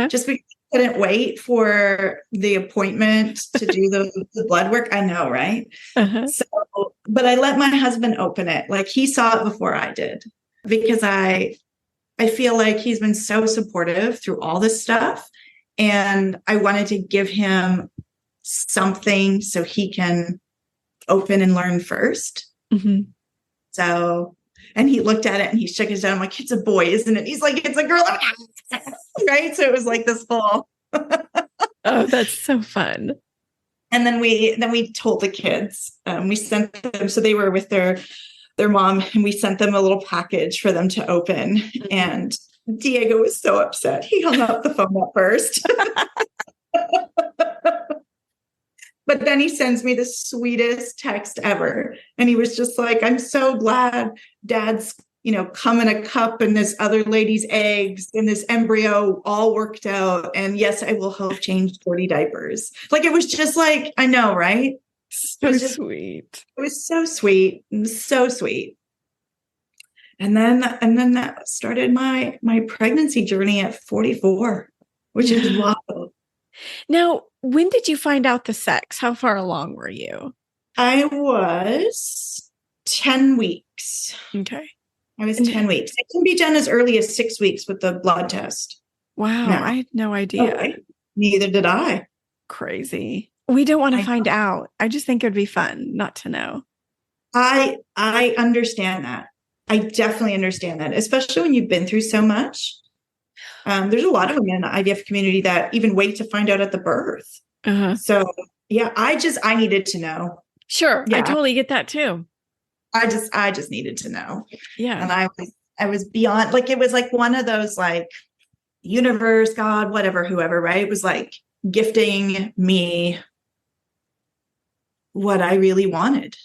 just because we couldn't wait for the appointment to do the blood work. I know, right? So, but I let my husband open it. Like, he saw it before I did, because I feel like he's been so supportive through all this stuff. And I wanted to give him something so he can open and learn first. So, and he looked at it and he shook his head. I'm like, it's a boy, isn't it? He's like, it's a girl. Right. So it was like this whole Oh, that's so fun. And then we told the kids, we sent them, so they were with their mom, and we sent them a little package for them to open. And Diego was so upset. He hung up the phone at first. But then he sends me the sweetest text ever. And he was just like, I'm so glad Dad's, come in a cup and this other lady's eggs and this embryo all worked out. And yes, I will have changed 40 diapers. Like, it was just like, I know, right? So sweet. It was so sweet. It was so sweet. And then that started my pregnancy journey at 44, which is wild. Now, when did you find out the sex? How far along were you? I was 10 weeks. Okay. I was 10 weeks. It can be done as early as 6 weeks with the blood test. Wow. Now. I had no idea. Okay. Neither did I. Crazy. We don't want to find out. I just think it would be fun not to know. I understand that. I definitely understand that, especially when you've been through so much. There's a lot of women in the IVF community that even wait to find out at the birth. Uh-huh. So yeah, I needed to know. Sure. Yeah. I totally get that too. I just needed to know. Yeah. And I was beyond, like, it was like one of those, like, universe, God, whatever, whoever, right? It was like gifting me what I really wanted.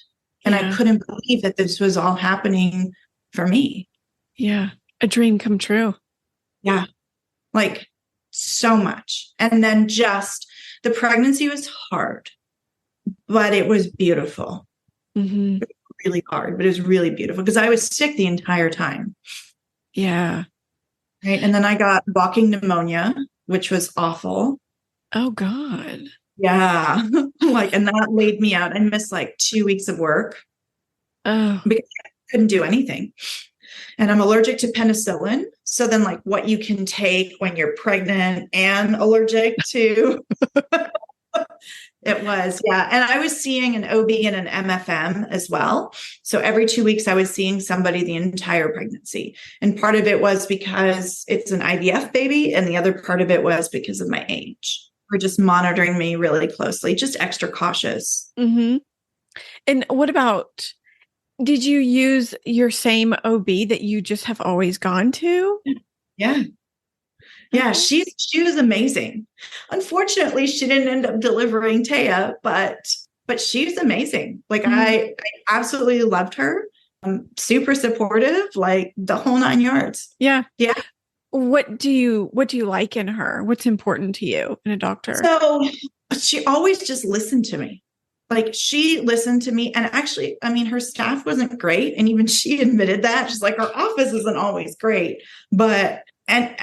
And I couldn't believe that this was all happening for me. Yeah. A dream come true. Yeah. Like, so much. And then just the pregnancy was hard, but it was beautiful. Mm-hmm. It was really hard, but it was really beautiful because I was sick the entire time. Yeah. Right. And then I got walking pneumonia, which was awful. Oh, God. Yeah. And that laid me out. I missed like 2 weeks of work. Oh. Because I couldn't do anything. And I'm allergic to penicillin. So then, like, what you can take when you're pregnant and allergic to, it was, yeah. And I was seeing an OB and an MFM as well. So every 2 weeks, I was seeing somebody the entire pregnancy. And part of it was because it's an IVF baby. And the other part of it was because of my age. We're just monitoring me really closely, just extra cautious. Mm-hmm. And what about, did you use your same OB that you just have always gone to? Yeah. Yeah, she was amazing. Unfortunately, she didn't end up delivering Taya, but she was amazing. Like, I absolutely loved her. Super supportive, like the whole 9 yards. Yeah. Yeah. What do you like in her? What's important to you in a doctor? So she always just listened to me. Like, she listened to me. And actually, I mean, her staff wasn't great. And even she admitted that. She's like, our office isn't always great. And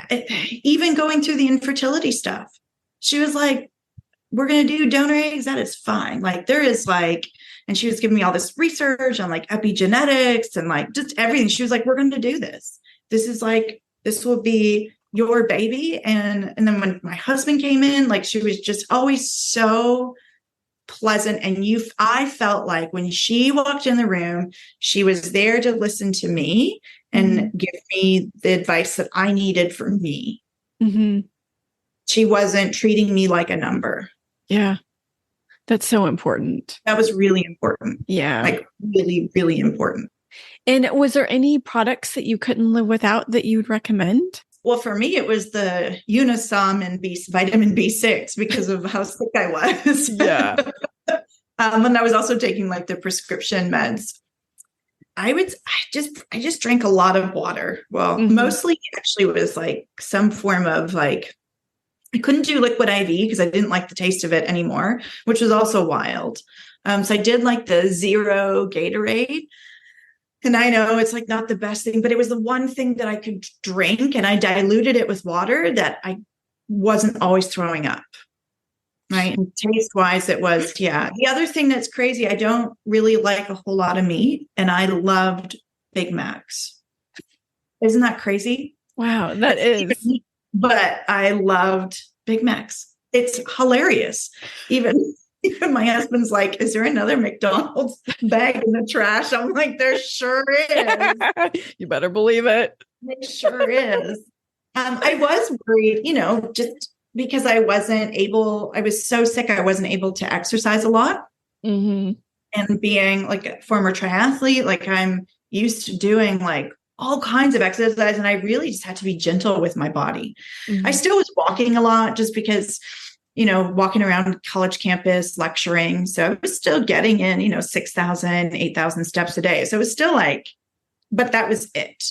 even going through the infertility stuff, she was like, we're going to do donor eggs. That is fine. Like, there is like, and she was giving me all this research on like epigenetics and like just everything. She was like, we're going to do this. This is like, this will be your baby. And then when my husband came in, like, she was just always so pleasant. And I felt like when she walked in the room, she was there to listen to me and give me the advice that I needed for me. Mm-hmm. She wasn't treating me like a number. Yeah. That's so important. That was really important. Yeah. Like, really, really important. And was there any products that you couldn't live without that you would recommend? Well, for me, it was the Unisom and vitamin B6 because of how sick I was. Yeah. And I was also taking like the prescription meds. I just drank a lot of water. Well, mostly actually it was like some form of like, I couldn't do liquid IV because I didn't like the taste of it anymore, which was also wild. So I did like the zero Gatorade. And I know it's like not the best thing, but it was the one thing that I could drink, and I diluted it with water that I wasn't always throwing up. Right. And taste wise, it was, yeah. The other thing that's crazy, I don't really like a whole lot of meat, and I loved Big Macs. Isn't that crazy? Wow, that is. But I loved Big Macs. It's hilarious. Even my husband's like, is there another McDonald's bag in the trash? I'm like, there sure is. You better believe it. It sure is. I was worried, just because I was so sick, I wasn't able to exercise a lot. Mm-hmm. And being like a former triathlete, like I'm used to doing like all kinds of exercise. And I really just had to be gentle with my body. I Mm-hmm. still was walking a lot just because, walking around college campus, lecturing. So I was still getting in, 6,000, 8,000 steps a day. So it was still like, but that was it.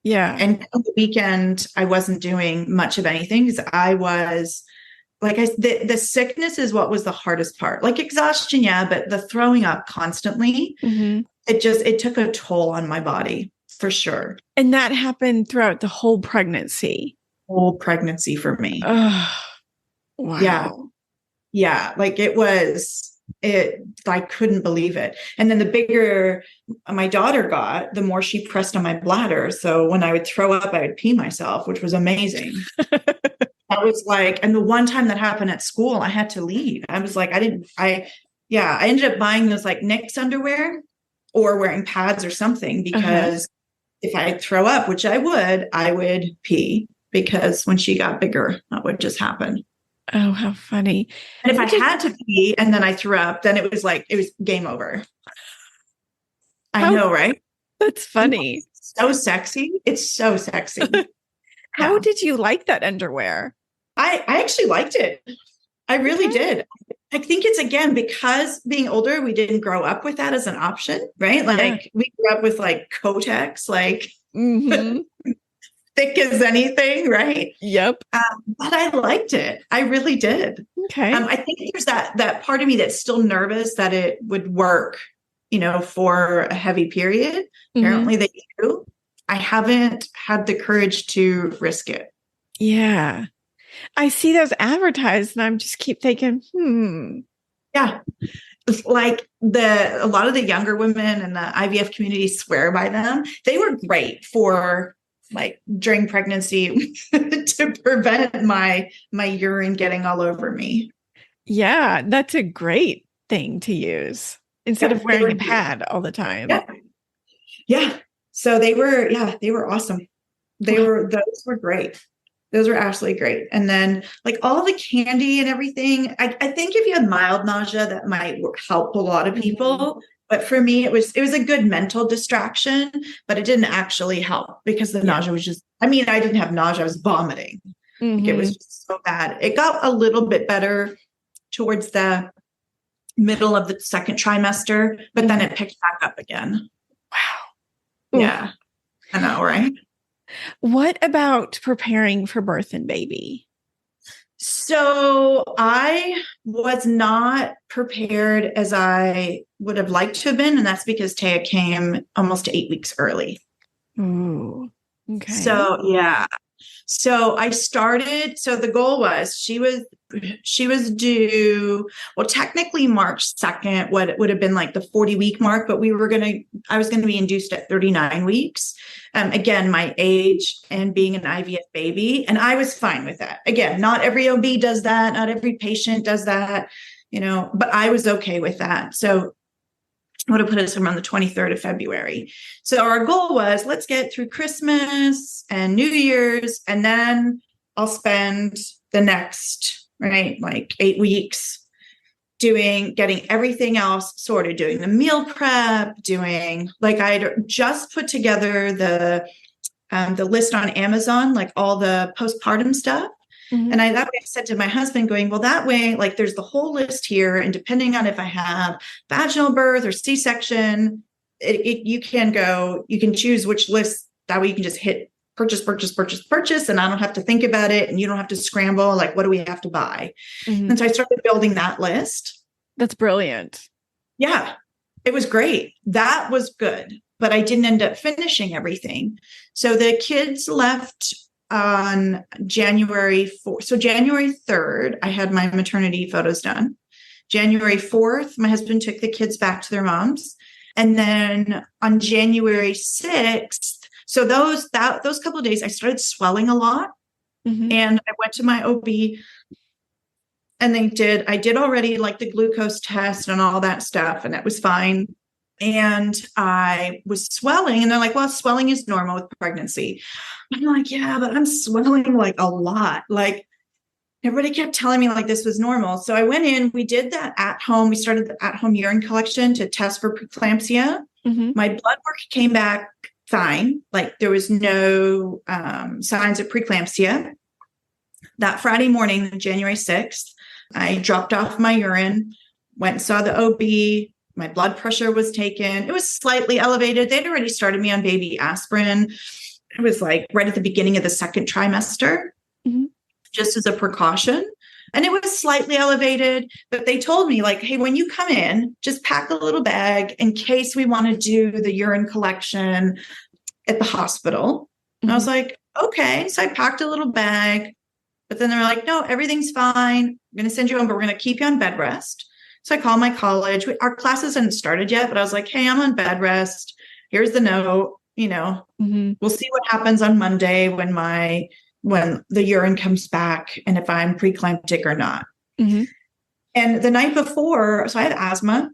Yeah. And on the weekend, I wasn't doing much of anything because I was the sickness is what was the hardest part. Like exhaustion, yeah, but the throwing up constantly, Mm-hmm. it took a toll on my body for sure. And that happened throughout the whole pregnancy. Whole pregnancy for me. Oh, Yeah. wow. Yeah. Like I couldn't believe it. And then the bigger my daughter got, the more she pressed on my bladder. So when I would throw up, I would pee myself, which was amazing. I was like, and the one time that happened at school, I had to leave. I was like, I ended up buying those like Nick's underwear or wearing pads or something because if I throw up, which I would pee because when she got bigger, that would just happen. Oh, how funny. And if I had to pee and then I threw up, then it was game over. I know, right? That's funny. So sexy. It's so sexy. How did you like that underwear? I actually liked it. I really did. I think it's again because being older, we didn't grow up with that as an option, right? Like we grew up with like Kotex, like thick as anything, right? Yep. But I liked it. I really did. Okay. I think there's that part of me that's still nervous that it would work, for a heavy period. Apparently they do. I haven't had the courage to risk it. Yeah. I see those advertised and I'm just keep thinking, Yeah. Like a lot of the younger women in the IVF community swear by them. They were great for like during pregnancy to prevent my urine getting all over me. Yeah, that's a great thing to use instead of wearing a pad all the time. Yeah. Yeah. So they were awesome. Those were great. Those were absolutely great. And then like all the candy and everything, I think if you had mild nausea, that might help a lot of people. But for me, it was a good mental distraction, but it didn't actually help because the nausea was just, I didn't have nausea. I was vomiting. Like it was just so bad. It got a little bit better towards the middle of the second trimester, but then it picked back up again. Wow. Yeah. I know, right? What about preparing for birth and baby? So I was not prepared as I would have liked to have been. And that's because Taya came almost 8 weeks early. Ooh, okay. So, yeah. So the goal was she was due, well, technically March 2nd, what would have been like the 40-week mark, but I was going to be induced at 39 weeks. Again, my age and being an IVF baby. And I was fine with that. Again, not every OB does that. Not every patient does that, but I was okay with that. So I would have put us around the 23rd of February. So our goal was let's get through Christmas and New Year's, and then I'll spend the next, right, like 8 weeks getting everything else sorted, doing the meal prep, I'd just put together the list on Amazon, like all the postpartum stuff. And that way I said to my husband going, well, that way, like there's the whole list here. And depending on if I have vaginal birth or C-section, you can choose which list. That way you can just hit purchase. And I don't have to think about it. And you don't have to scramble. Like, what do we have to buy? And so I started building that list. That's brilliant. Yeah, it was great. That was good. But I didn't end up finishing everything. So the kids left on January 4th. So January 3rd, I had my maternity photos done. January 4th, my husband took the kids back to their moms. And then on January 6th, so those couple of days, I started swelling a lot. And I went to my OB and I did already like the glucose test and all that stuff. And that was fine. And I was swelling and they're like, well, swelling is normal with pregnancy. I'm like, yeah, but I'm swelling like a lot. Like everybody kept telling me like this was normal. So I went in, we did that at home. We started the at-home urine collection to test for preeclampsia. My blood work came back fine. Like there was no signs of preeclampsia. That Friday morning, January 6th, I dropped off my urine, went and saw the OB. My blood pressure was taken. It was slightly elevated. They'd already started me on baby aspirin. It was like right at the beginning of the second trimester, just as a precaution. And it was slightly elevated, but they told me like, hey, when you come in, just pack a little bag in case we want to do the urine collection at the hospital. And I was like, okay. So I packed a little bag, but then they're like, no, everything's fine. I'm going to send you home, but we're going to keep you on bed rest. So I called my college. Our classes hadn't started yet, but I was like, hey, I'm on bed rest. Here's the note. We'll see what happens on Monday when the urine comes back and if I'm preeclamptic or not. And the night before, so I had asthma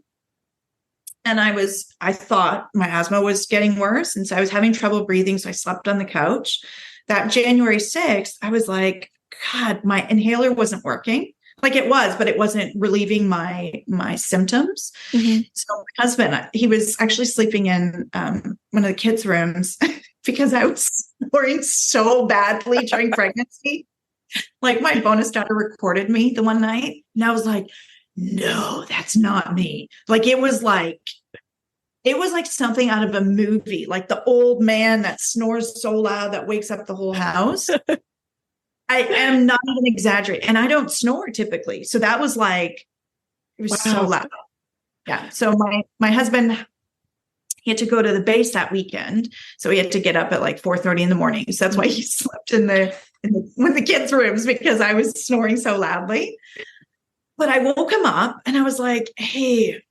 and I thought my asthma was getting worse. And so I was having trouble breathing. So I slept on the couch. That January 6th, I was like, God, my inhaler wasn't working. Like it was, but it wasn't relieving my symptoms. So my husband, he was actually sleeping in one of the kids' rooms because I was snoring so badly during pregnancy. Like my bonus daughter recorded me the one night, and I was like, "No, that's not me." Like it was like something out of a movie, like the old man that snores so loud that wakes up the whole house. I am not even exaggerating. And I don't snore typically. So that was like, it was so loud. Yeah. So my husband, he had to go to the base that weekend. So he had to get up at like 4:30 in the morning. So that's why he slept in one of the kids' rooms because I was snoring so loudly. But I woke him up and I was like, hey,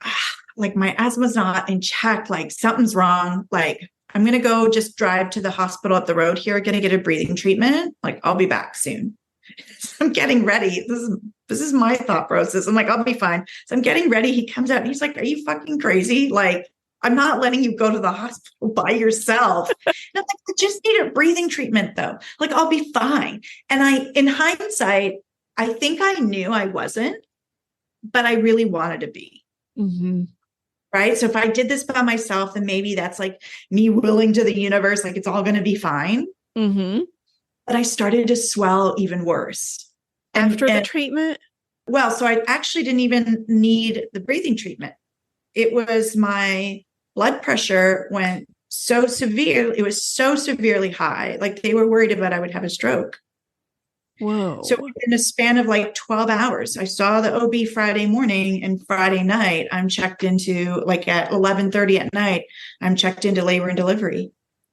like my asthma's not in check. Like something's wrong. Like I'm going to go just drive to the hospital up the road here, going to get a breathing treatment. Like, I'll be back soon. So I'm getting ready. This is my thought process. I'm like, I'll be fine. So I'm getting ready. He comes out and he's like, are you fucking crazy? Like, I'm not letting you go to the hospital by yourself. And I'm like, I just need a breathing treatment though. Like, I'll be fine. And in hindsight, I think I knew I wasn't, but I really wanted to be. Right. So if I did this by myself, then maybe that's like me willing to the universe, like it's all going to be fine. But I started to swell even worse. After the treatment? Well, so I actually didn't even need the breathing treatment. It was my blood pressure went so severe. It was so severely high. Like they were worried about I would have a stroke. Whoa. So in a span of like 12 hours, I saw the OB Friday morning, and Friday night, I'm checked into like at 11:30 at night, I'm checked into labor and delivery.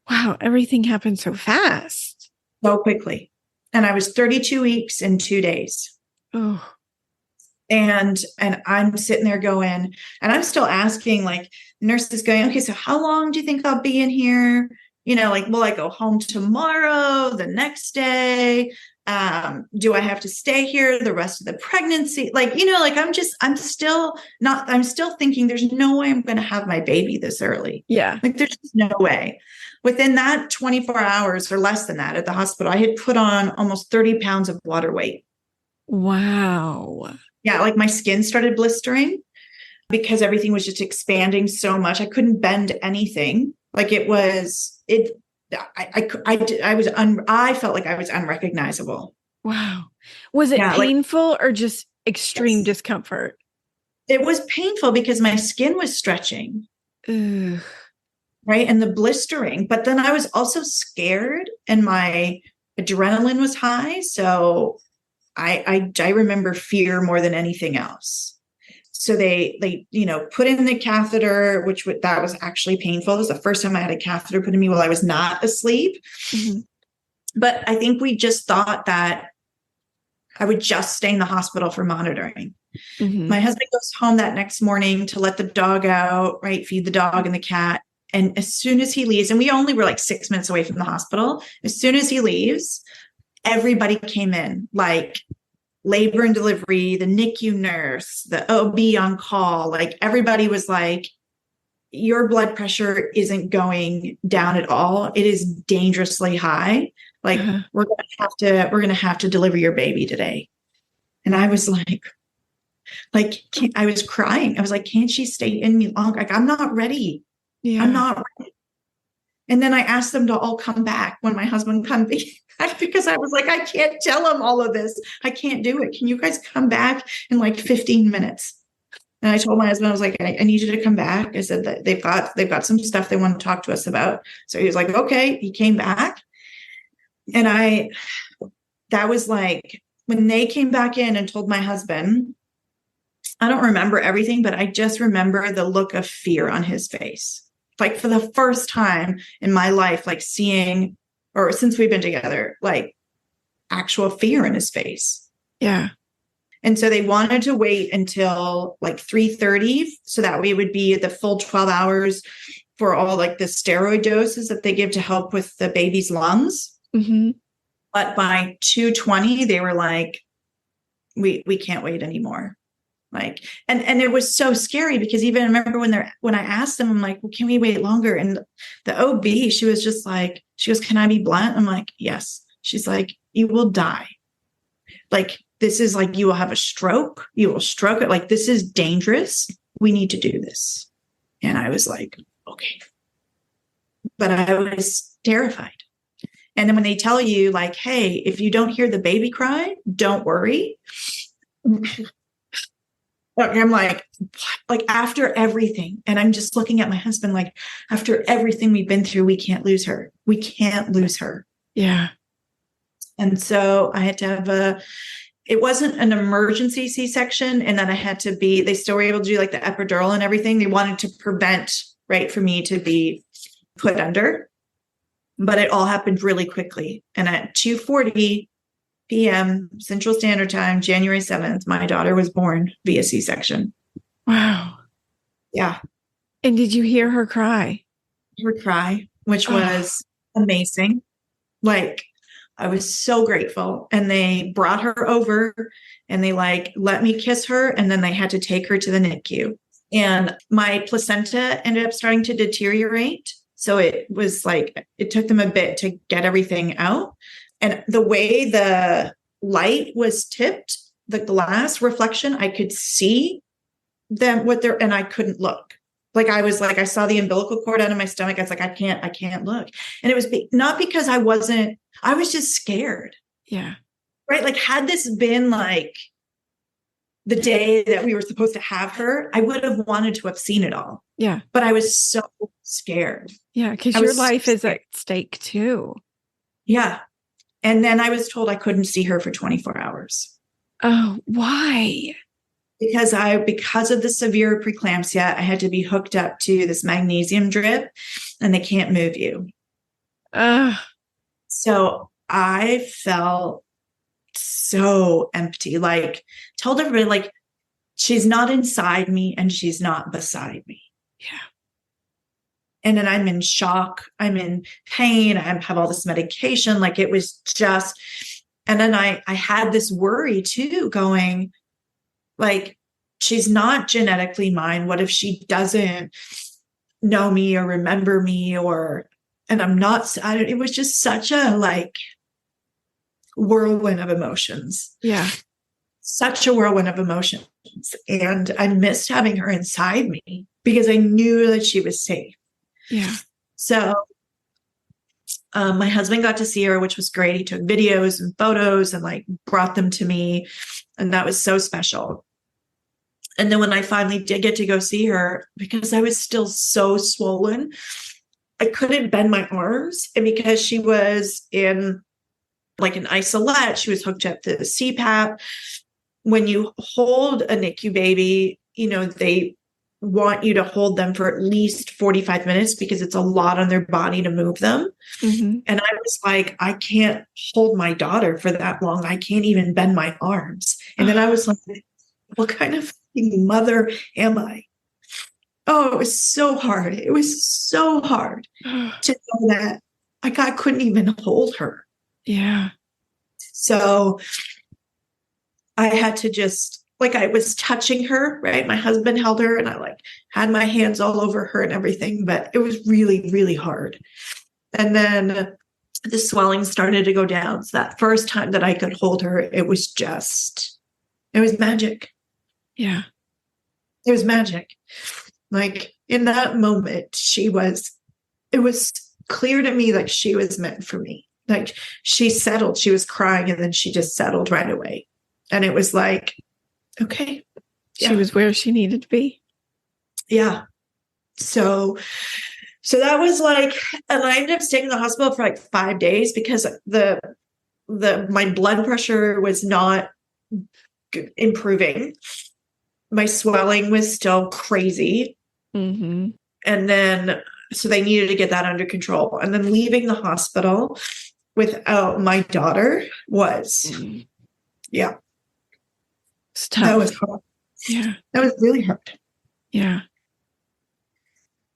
Wow. Everything happened so fast. So quickly. And I was 32 weeks and 2 days. Oh. And I'm sitting there going, and I'm still asking, like, nurse is going, okay, so how long do you think I'll be in here? Like, will I go home tomorrow, the next day? Do I have to stay here the rest of the pregnancy? Like, I'm still thinking there's no way I'm going to have my baby this early. Yeah. Like there's just no way. Within that 24 hours or less than that at the hospital, I had put on almost 30 pounds of water weight. Wow. Yeah. Like my skin started blistering because everything was just expanding so much. I couldn't bend anything. Like I felt like I was unrecognizable. Wow. Was it painful or just extreme discomfort? It was painful because my skin was stretching. Ugh. Right. And the blistering. But then I was also scared and my adrenaline was high. So I remember fear more than anything else. So they put in the catheter, that was actually painful. It was the first time I had a catheter put in me while I was not asleep. But I think we just thought that I would just stay in the hospital for monitoring. My husband goes home that next morning to let the dog out, right? Feed the dog and the cat. And as soon as he leaves, and we only were like 6 minutes away from the hospital, as soon as he leaves, everybody came in, like labor and delivery, the NICU nurse, the OB on call, like everybody was like, your blood pressure isn't going down at all. It is dangerously high. Like we're going to have to deliver your baby today. And I was I was crying. I was like, can't she stay in me longer? Like, I'm not ready. Yeah. I'm not ready. And then I asked them to all come back when my husband come back because I was like, I can't tell him all of this. I can't do it. Can you guys come back in like 15 minutes? And I told my husband, I was like, I need you to come back. I said that they've got some stuff they want to talk to us about. So he was like, okay. He came back. And that was like when they came back in and told my husband, I don't remember everything, but I just remember the look of fear on his face. Like for the first time in my life, like seeing, or since we've been together, like actual fear in his face. Yeah. And so they wanted to wait until like 3:30. So that way it would be the full 12 hours for all like the steroid doses that they give to help with the baby's lungs. Mm-hmm. But by 2:20, they were like, we can't wait anymore. Like, and it was so scary because even I remember when I asked them, I'm like, well, can we wait longer? And the OB, she goes, can I be blunt? I'm like, yes. She's like, you will die. Like, this is like, you will have a stroke. You will stroke it. Like, this is dangerous. We need to do this. And I was like, okay. But I was terrified. And then when they tell you like, hey, if you don't hear the baby cry, don't worry. I'm like after everything. And I'm just looking at my husband, like after everything we've been through, we can't lose her. We can't lose her. Yeah. And so I had to have it wasn't an emergency C-section. And then they still were able to do like the epidural and everything. They wanted to prevent, right, for me to be put under, but it all happened really quickly. And at 2:40 p.m. Central Standard Time, January 7th, my daughter was born via C-section. Wow. Yeah. And did you hear her cry? Her cry, which was amazing. Like, I was so grateful. And they brought her over and they like let me kiss her. And then they had to take her to the NICU. And my placenta ended up starting to deteriorate. So it was like, it took them a bit to get everything out. And the way the light was tipped, the glass reflection, I could see them and I couldn't look. Like I was like, I saw the umbilical cord out of my stomach. I was like, I can't look. And it was not because I was just scared. Yeah. Right. Like had this been like the day that we were supposed to have her, I would have wanted to have seen it all. Yeah. But I was so scared. Yeah. Because your life is at stake too. Yeah. And then I was told I couldn't see her for 24 hours. Oh, why? Because of the severe preeclampsia, I had to be hooked up to this magnesium drip and they can't move you. So I felt so empty, like told everybody like, she's not inside me and she's not beside me. Yeah. And then I'm in shock. I'm in pain. I have all this medication. Like it was just, and then I had this worry too going like, she's not genetically mine. What if she doesn't know me or remember me and I'm not, it was just such a like whirlwind of emotions. Yeah. Such a whirlwind of emotions. And I missed having her inside me because I knew that she was safe. Yeah. So my husband got to see her, which was great. He took videos and photos and like brought them to me. And that was so special. And then when I finally did get to go see her, because I was still so swollen, I couldn't bend my arms. And because she was in like an isolette, she was hooked up to the CPAP. When you hold a NICU baby, they want you to hold them for at least 45 minutes because it's a lot on their body to move them. Mm-hmm. And I was like, I can't hold my daughter for that long. I can't even bend my arms. And then I was like, what kind of mother am I? Oh, it was so hard. It was so hard to know that I couldn't even hold her. Yeah. So I had to just, like, I was touching her, right? My husband held her and I like had my hands all over her and everything, but it was really, really hard. And then the swelling started to go down. So that first time that I could hold her, it was just It was magic. Yeah. It was magic. Like in that moment, it was clear to me like she was meant for me. Like she settled, she was crying and then she just settled right away. And it was like, okay. Yeah. She was where she needed to be. Yeah. So that was like, and I ended up staying in the hospital for like 5 days because my blood pressure was not improving. My swelling was still crazy. Mm-hmm. And then, so they needed to get that under control. And then leaving the hospital without my daughter was, yeah. It's tough. That was hard. Yeah. That was really hard. Yeah.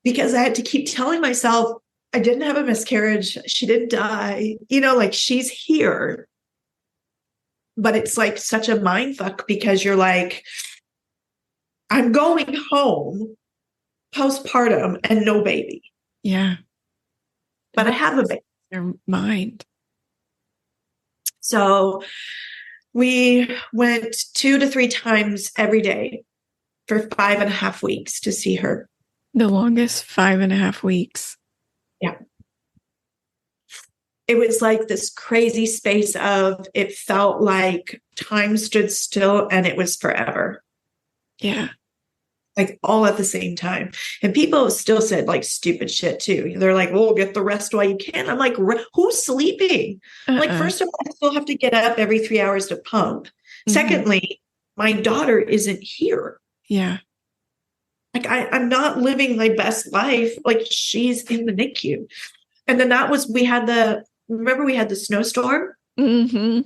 Because I had to keep telling myself, I didn't have a miscarriage. She didn't die. Like she's here. But it's like such a mind fuck because you're like, I'm going home postpartum and no baby. Yeah. But I have a baby. Their mind. So we went 2 to 3 times every day for 5.5 weeks to see her. The longest 5.5 weeks. Yeah. It was like this crazy space of, it felt like time stood still and it was forever. Yeah. Like all at the same time. And people still said like stupid shit too. They're like, well, get the rest while you can. I'm like, who's sleeping? Like, first of all, I still have to get up every 3 hours to pump. Mm-hmm. Secondly, my daughter isn't here. Yeah. Like I'm not living my best life. Like she's in the NICU. And then remember we had the snowstorm? Mm-hmm.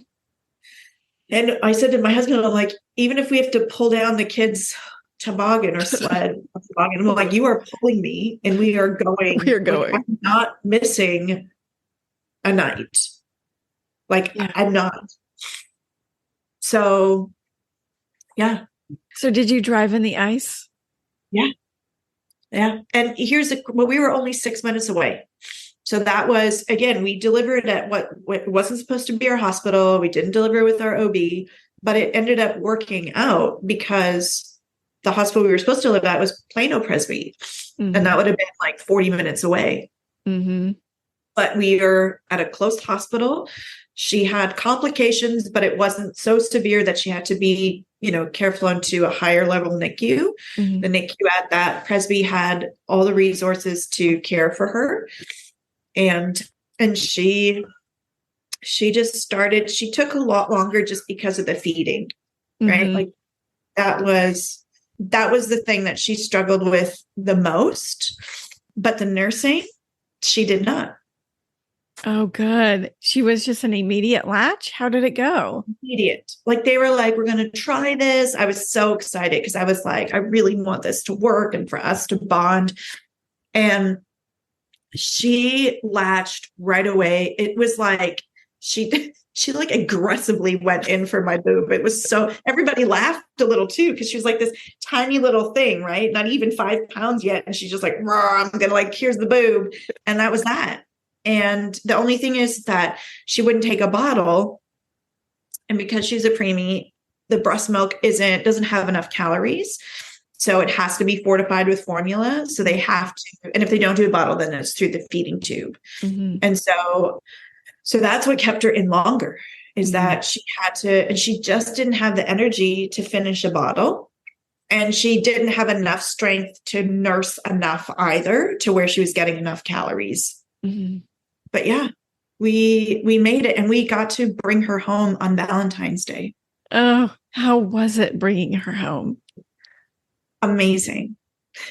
And I said to my husband, I'm like, even if we have to pull down the kids' toboggan or sled, I'm like, you are pulling me and we are going. We're going. Like, I'm not missing a night. Like I'm not. So, yeah. So did you drive in the ice? Yeah. Yeah. And we were only 6 minutes away. So that was, again, we delivered at what wasn't supposed to be our hospital. We didn't deliver with our OB, but it ended up working out because the hospital we were supposed to live at was Plano Presby. Mm-hmm. And that would have been like 40 minutes away. Mm-hmm. But we were at a close hospital. She had complications, but it wasn't so severe that she had to be, careful into a higher level NICU. Mm-hmm. The NICU at that Presby had all the resources to care for her. And she just started, she took a lot longer just because of the feeding, right? Mm-hmm. Like that was the thing that she struggled with the most, but the nursing, she did not. Oh, good. She was just an immediate latch. How did it go? Immediate. Like they were like, we're going to try this. I was so excited because I was like, I really want this to work and for us to bond. And she latched right away. It was like she like aggressively went in for my boob. It was so, everybody laughed a little too because she was like this tiny little thing, right? Not even 5 pounds yet. And she's just like, I'm gonna like, here's the boob. And that was that. And the only thing is that she wouldn't take a bottle. And because she's a preemie, the breast milk doesn't have enough calories. So it has to be fortified with formula. So they have to, and if they don't do a bottle, then it's through the feeding tube. Mm-hmm. And so that's what kept her in longer is mm-hmm. that she had to, and she just didn't have the energy to finish a bottle. And she didn't have enough strength to nurse enough either to where she was getting enough calories. Mm-hmm. But yeah, we made it and we got to bring her home on Valentine's Day. Oh, how was it bringing her home? Amazing.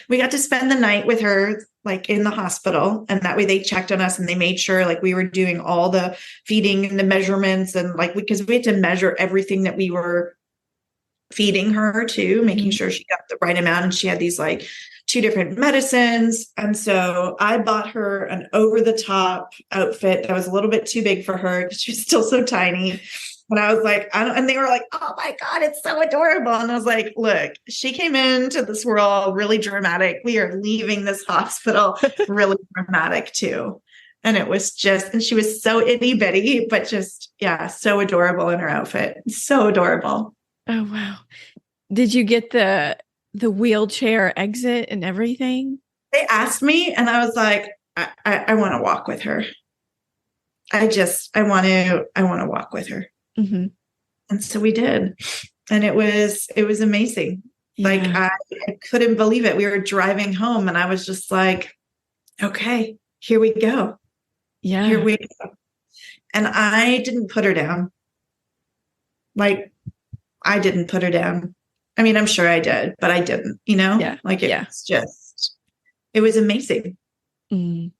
We got to spend the night with her like in the hospital, and that way they checked on us and they made sure like we were doing all the feeding and the measurements and like because we had to measure everything that we were feeding her too, making sure she got the right amount, and she had these like 2 different medicines. And so I bought her an over-the-top outfit that was a little bit too big for her because she was still so tiny. And I was like, and they were like, oh my God, it's so adorable. And I was like, look, she came into this world really dramatic. We are leaving this hospital really dramatic too. And it was just, and she was so itty bitty, but just, yeah, so adorable in her outfit. So adorable. Oh, wow. Did you get the wheelchair exit and everything? They asked me, and I was like, I want to walk with her. I want to walk with her. Mm-hmm. And so we did. And it was amazing. Like Yeah. I couldn't believe it. We were driving home and I was just like, okay, here we go. Here Yeah. we go. And I didn't put her down. Like I didn't put her down. I mean, I'm sure I did, but I didn't, Yeah. like Yeah. it was amazing. Mm.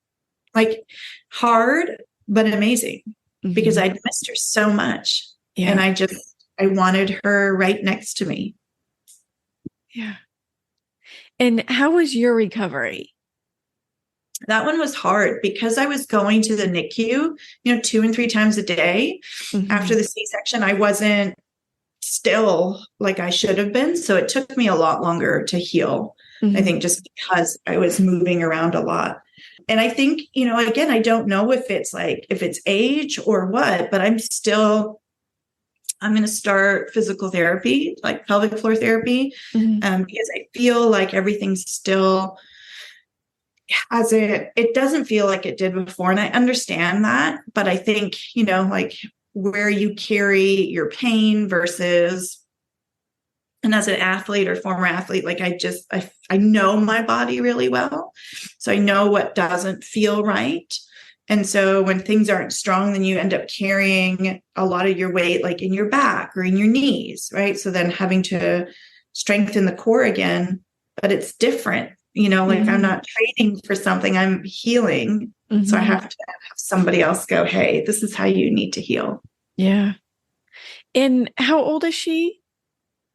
Like hard, but amazing because Mm-hmm. I'd missed her so much. And Yeah. I wanted her right next to me. Yeah. And how was your recovery? That one was hard because I was going to the NICU, 2 and 3 times a day. Mm-hmm. After the C-section, I wasn't still like I should have been. So it took me a lot longer to heal. I Mm-hmm. think just because I was moving around a lot. And I think, again, I don't know if it's age or what, but I'm going to start physical therapy, like pelvic floor therapy, Mm-hmm. because I feel like everything's still it doesn't feel like it did before. And I understand that, but I think, like where you carry your pain versus, and as an athlete or former athlete, like I know my body really well. So I know what doesn't feel right. And so when things aren't strong, then you end up carrying a lot of your weight, like in your back or in your knees, right? So then having to strengthen the core again, but it's different. Like I'm Mm-hmm. not training for something, I'm healing. So I Mm-hmm. have to have somebody else go, hey, this is how you need to heal. Yeah. And how old is she?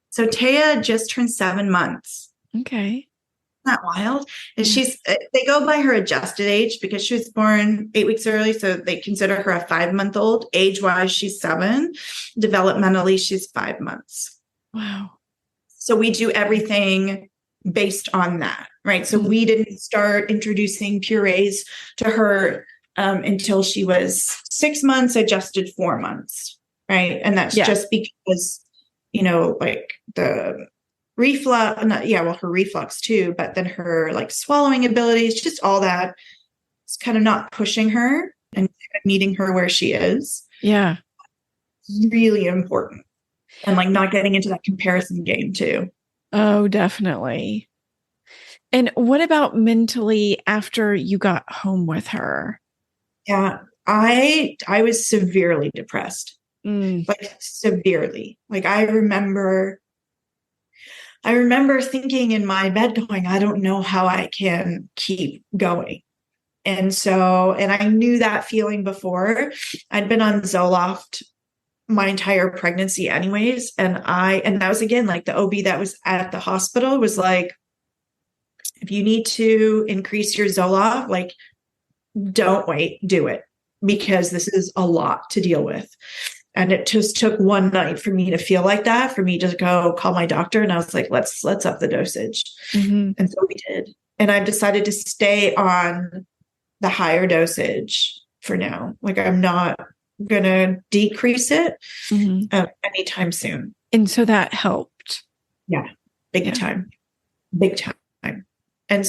So Taya just turned 7 months. Okay. Not wild. And Yeah. they go by her adjusted age because she was born 8 weeks early. So they consider her a 5-month-old. Age wise, she's 7. Developmentally, she's 5 months. Wow. So we do everything based on that, right? So Mm-hmm. we didn't start introducing purees to her until she was 6 months, adjusted 4 months, right? And that's Yeah. just because, like the reflux, her reflux too, but then her like swallowing abilities, just all that. It's kind of not pushing her and meeting her where she is. Yeah. Really important. And like not getting into that comparison game too. Oh, definitely. And what about mentally after you got home with her? Yeah. I was severely depressed, Mm. like severely. Like I remember thinking in my bed going, I don't know how I can keep going. And I knew that feeling before. I'd been on Zoloft my entire pregnancy anyways. And that was again, like the OB that was at the hospital was like, if you need to increase your Zoloft, like don't wait, do it because this is a lot to deal with. And it just took one night for me to feel like that, for me to go call my doctor. And I was like, let's up the dosage. Mm-hmm. And so we did. And I've decided to stay on the higher dosage for now. Like I'm not going to decrease it Mm-hmm. anytime soon. And so that helped. Yeah. Big Yeah. time. Big time. And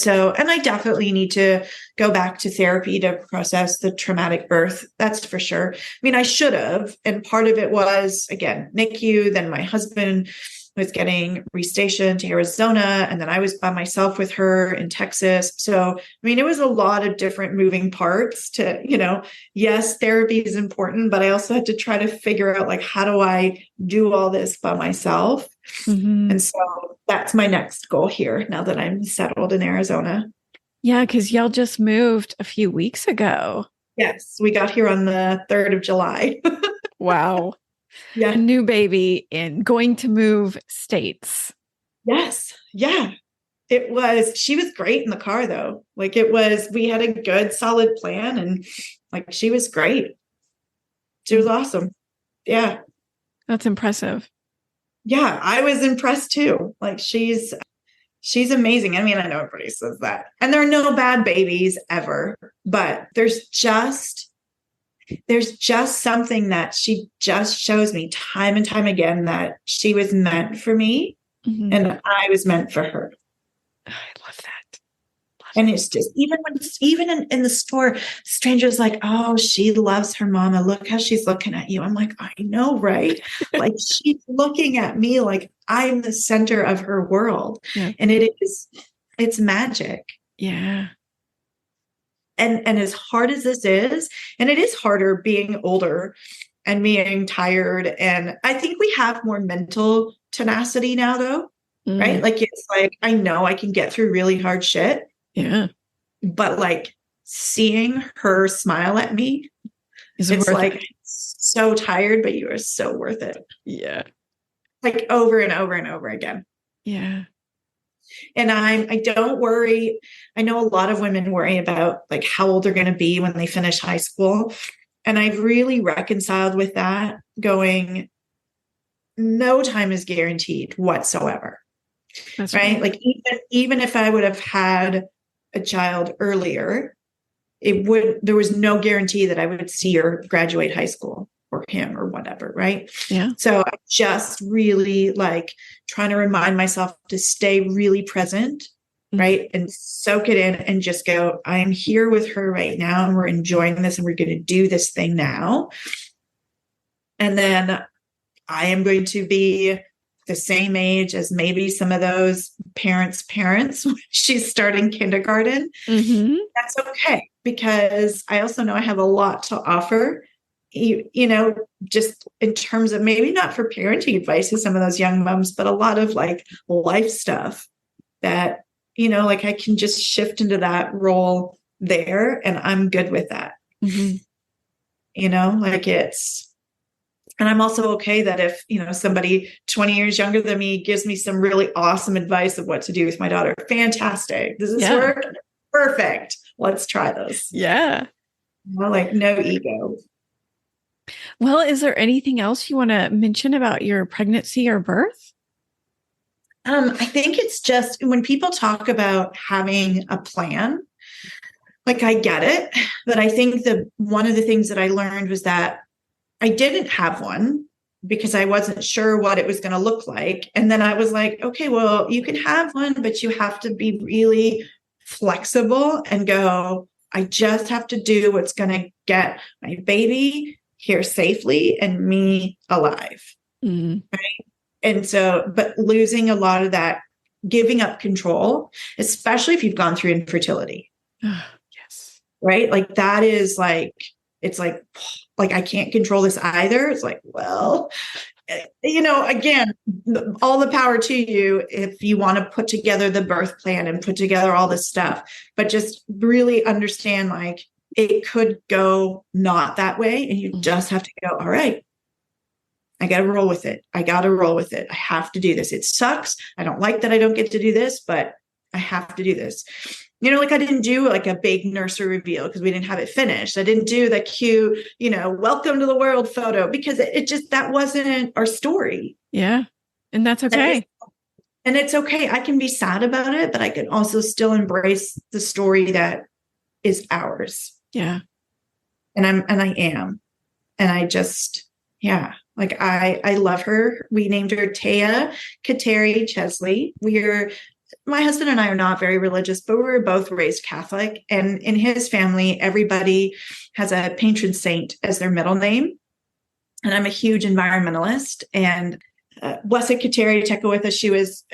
I definitely need to go back to therapy to process the traumatic birth. That's for sure. I mean, I should have. And part of it was, again, NICU. Then my husband was getting restationed to Arizona. And then I was by myself with her in Texas. So, I mean, it was a lot of different moving parts to, yes, therapy is important, but I also had to try to figure out like, how do I do all this by myself? Mm-hmm. And so that's my next goal here now that I'm settled in Arizona. Yeah, because y'all just moved a few weeks ago. Yes, we got here on the 3rd of July. Wow. Yeah. A new baby and going to move states. Yes. Yeah. She was great in the car though. Like we had a good solid plan and like she was great. She was awesome. Yeah. That's impressive. Yeah. I was impressed too. Like she's amazing. I mean, I know everybody says that. And there are no bad babies ever, but there's just there's just something that she just shows me time and time again that she was meant for me and I was meant for her. I love that. And it's just, even in the store, strangers like, oh, she loves her mama. Look how she's looking at you. I'm like, I know, right? Like she's looking at me like I'm the center of her world. Yeah. And it's magic. Yeah. And as hard as this is, and it is harder being older and being tired. And I think we have more mental tenacity now though, right? Like, it's like, I know I can get through really hard shit. Yeah. But like seeing her smile at me, it's like so tired, but you are so worth it. Yeah. Like over and over and over again. Yeah. And I don't worry. I know a lot of women worry about like how old they're going to be when they finish high school. And I've really reconciled with that, going, no time is guaranteed whatsoever. That's right. Like even if I would have had a child earlier, there was no guarantee that I would see her graduate high school or him or whatever. Right. Yeah. So I just really like trying to remind myself to stay really present, right. And soak it in and just go, I am here with her right now. And we're enjoying this and we're going to do this thing now. And then I am going to be the same age as maybe some of those parents when she's starting kindergarten. That's okay, because I also know I have a lot to offer, you know, just in terms of maybe not for parenting advice to some of those young moms, but a lot of like life stuff that, you know, like I can just shift into that role there and I'm good with that. You know, like and I'm also okay that if, you know, somebody 20 years younger than me gives me some really awesome advice of what to do with my daughter. Fantastic. Does this work? Perfect. Let's try this. Yeah. Well, like no ego. Well, is there anything else you want to mention about your pregnancy or birth? I think it's just when people talk about having a plan, like I get it, but I think that one of the things that I learned was that I didn't have one because I wasn't sure what it was going to look like. And then I was like, okay, well, you can have one, but you have to be really flexible and go, I just have to do what's going to get my baby here safely and me alive. Right. And so, but losing a lot of that, giving up control, especially if you've gone through infertility. Yes. Right. Like that is like, it's like I can't control this either. It's like, well, you know, again, all the power to you if you want to put together the birth plan and put together all this stuff, but just really understand like it could go not that way. And you just have to go, all right, I got to roll with it. I got to roll with it. I have to do this. It sucks. I don't like that I don't get to do this, but I have to do this. You know, like I didn't do like a big nursery reveal because we didn't have it finished. I didn't do the cute, you know, welcome to the world photo because it just, that wasn't our story. Yeah. And that's okay. And it's okay. I can be sad about it, but I can also still embrace the story that is ours. Yeah. And I am. And I just, yeah, like I love her. We named her Taya Kateri Chesley. My husband and I are not very religious, but we were both raised Catholic. And in his family, everybody has a patron saint as their middle name. And I'm a huge environmentalist. And Blessed Kateri Tekakwitha, she was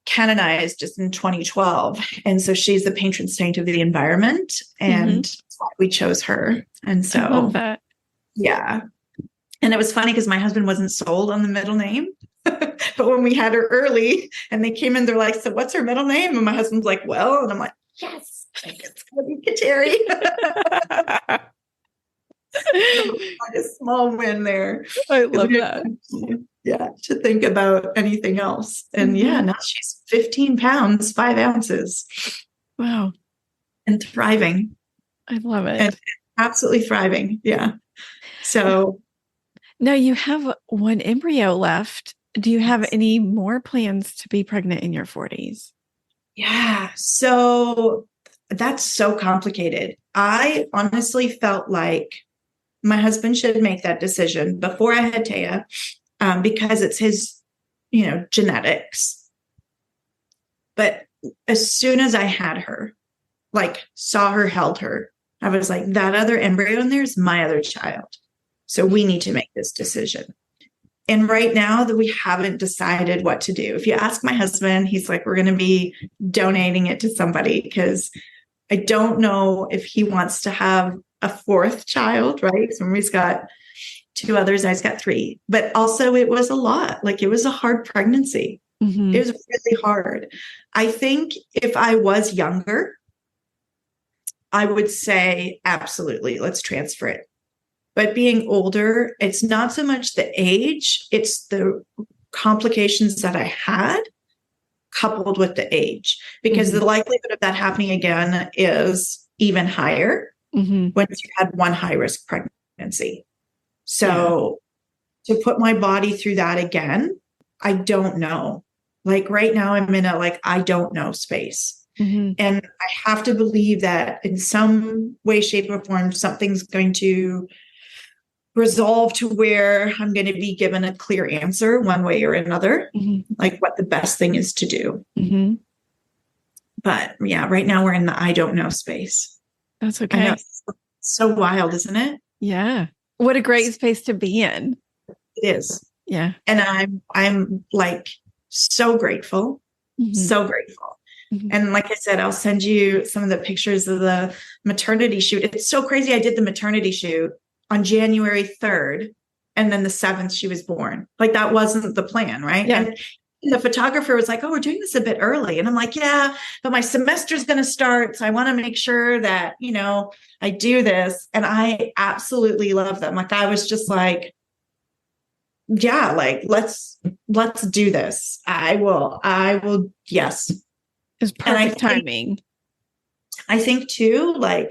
canonized just in 2012. And so she's the patron saint of the environment. And we chose her. And so, I love that. Yeah. And it was funny because my husband wasn't sold on the middle name. But when we had her early and they came in, they're like, so what's her middle name? And my husband's like, well, and I'm like, yes, it's going to be Kateri. Like a small win there. I love that. Yeah, to think about anything else. And yeah, now she's 15 pounds, 5 ounces. Wow. And thriving. I love it. And absolutely thriving. Yeah. So now you have one embryo left. Do you have any more plans to be pregnant in your 40s? Yeah. So that's so complicated. I honestly felt like my husband should make that decision before I had Taya, because it's his, genetics. But as soon as I had her, like saw her, held her, I was like, that other embryo in there is my other child. So we need to make this decision. And right now that we haven't decided what to do. If you ask my husband, he's like, we're going to be donating it to somebody, because I don't know if he wants to have a fourth child, right? Somebody's got 2 others. I've got 3. But also it was a lot. Like, it was a hard pregnancy. Mm-hmm. It was really hard. I think if I was younger, I would say, absolutely, let's transfer it. But being older, it's not so much the age, it's the complications that I had coupled with the age, because the likelihood of that happening again is even higher once you had one high-risk pregnancy. So to put my body through that again, I don't know. Like right now I'm in a I don't know space. And I have to believe that in some way, shape, or form, something's going to resolve to where I'm going to be given a clear answer one way or another, like what the best thing is to do. But yeah, right now we're in the I don't know space. That's okay. I know. It's so wild, isn't it? Yeah. What a great space to be in. It is. Yeah. And I'm like so grateful, so grateful. And like I said, I'll send you some of the pictures of the maternity shoot. It's so crazy. I did the maternity shoot on January 3rd, and then the 7th she was born. Like, that wasn't the plan, right? Yeah. And the photographer was like, oh, we're doing this a bit early. And I'm like, yeah, but my semester's going to start. So I want to make sure that, I do this. And I absolutely love them. Like, I was just like, yeah, like, let's do this. I will. Yes. It's perfect timing. I think too, I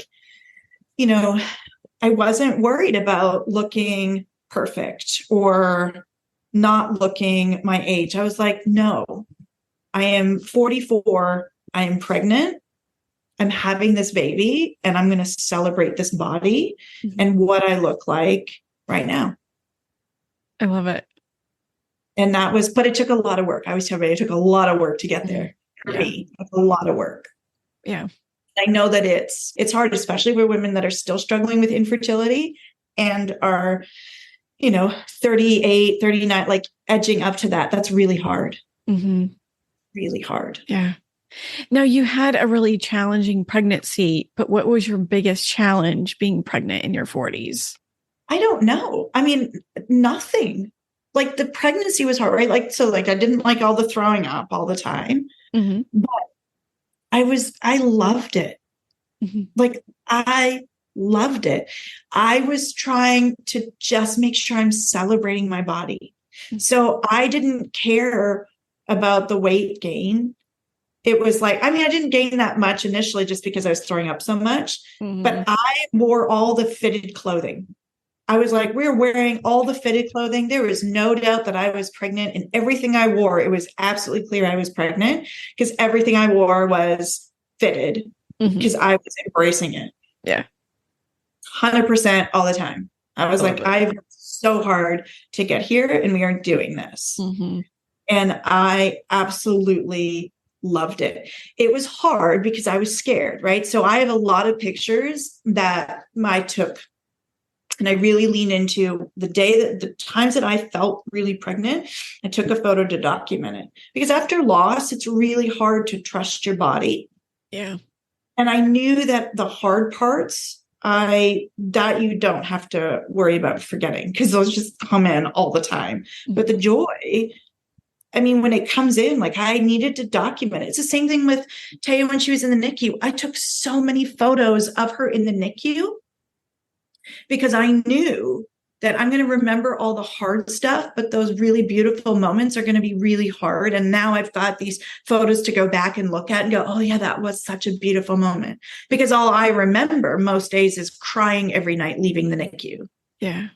wasn't worried about looking perfect or not looking my age. I was like, no, I am 44. I am pregnant. I'm having this baby, and I'm going to celebrate this body and what I look like right now. I love it. And but it took a lot of work. I always tell everybody, it took a lot of work to get there. For me, a lot of work. Yeah. I know that it's hard, especially for women that are still struggling with infertility and are, 38, 39, like edging up to that. That's really hard. Really hard. Yeah. Now, you had a really challenging pregnancy, but what was your biggest challenge being pregnant in your 40s? I don't know. I mean, nothing. Like, the pregnancy was hard, right? I didn't like all the throwing up all the time. But I loved it. Like, I loved it. I was trying to just make sure I'm celebrating my body. So I didn't care about the weight gain. It was I didn't gain that much initially just because I was throwing up so much, but I wore all the fitted clothing. I was like, we're wearing all the fitted clothing. There was no doubt that I was pregnant, and everything I wore, it was absolutely clear I was pregnant because everything I wore was fitted because I was embracing it. Yeah. 100% all the time. I was like, I've worked so hard to get here, and we are doing this. And I absolutely loved it. It was hard because I was scared, right? So I have a lot of pictures that I took. And I really lean into the times that I felt really pregnant, I took a photo to document it. Because after loss, it's really hard to trust your body. Yeah. And I knew that the hard parts, that you don't have to worry about forgetting, because those just come in all the time. But the joy, I mean, when it comes in, I needed to document it. It's the same thing with Taya when she was in the NICU. I took so many photos of her in the NICU, because I knew that I'm going to remember all the hard stuff, but those really beautiful moments are going to be really hard. And now I've got these photos to go back and look at and go, oh yeah, that was such a beautiful moment. Because all I remember most days is crying every night leaving the NICU. Yeah.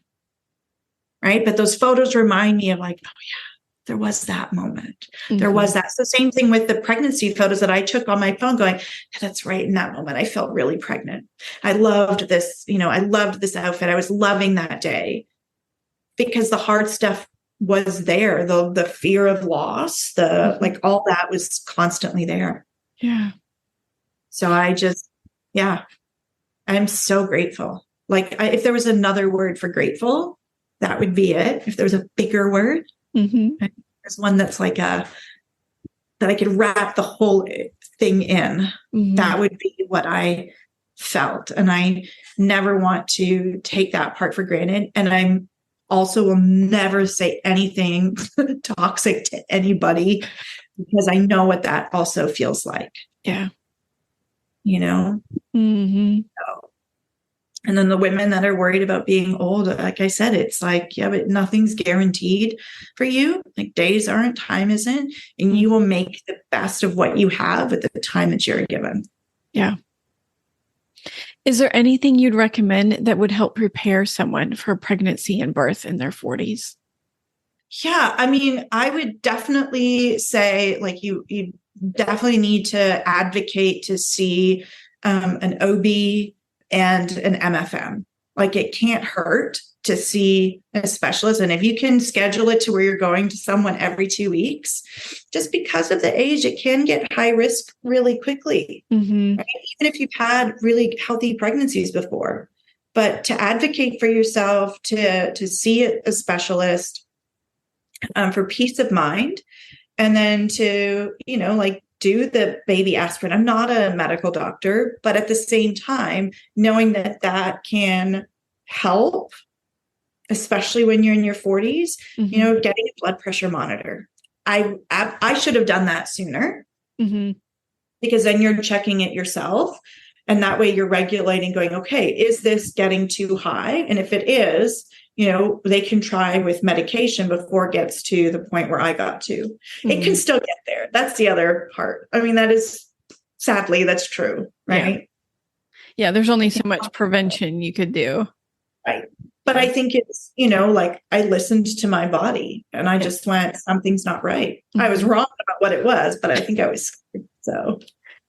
Right. But those photos remind me of oh yeah, there was that moment. Mm-hmm. There was that. So same thing with the pregnancy photos that I took on my phone going, yeah, that's right. In that moment, I felt really pregnant. I loved this, I loved this outfit. I was loving that day because the hard stuff was there. The fear of loss, like all that was constantly there. Yeah. So I'm so grateful. Like if there was another word for grateful, that would be it. If there was a bigger word, there's one that's like that I could wrap the whole thing in. That would be what I felt. And I never want to take that part for granted. And I also will never say anything toxic to anybody because I know what that also feels like. Yeah. So, and then the women that are worried about being old, like I said, it's like, yeah, but nothing's guaranteed for you. Like days aren't, time isn't, and you will make the best of what you have at the time that you're given. Yeah. Is there anything you'd recommend that would help prepare someone for pregnancy and birth in their 40s? Yeah. I mean, I would definitely say like you definitely need to advocate to see an OB and an MFM. Like it can't hurt to see a specialist. And if you can schedule it to where you're going to someone every 2 weeks, just because of the age, it can get high risk really quickly. Right? Even if you've had really healthy pregnancies before. But to advocate for yourself, to see a specialist for peace of mind, and then to, like do the baby aspirin. I'm not a medical doctor, but at the same time, knowing that can help, especially when you're in your 40s, getting a blood pressure monitor. I should have done that sooner because then you're checking it yourself. And that way you're regulating going, okay, is this getting too high? And if it is, they can try with medication before it gets to the point where I got to. It can still get there. That's the other part. I mean, sadly, that's true, right? Yeah, there's only so much prevention you could do. Right. But I think it's, like I listened to my body and I just went, something's not right. I was wrong about what it was, but I think I was scared, so.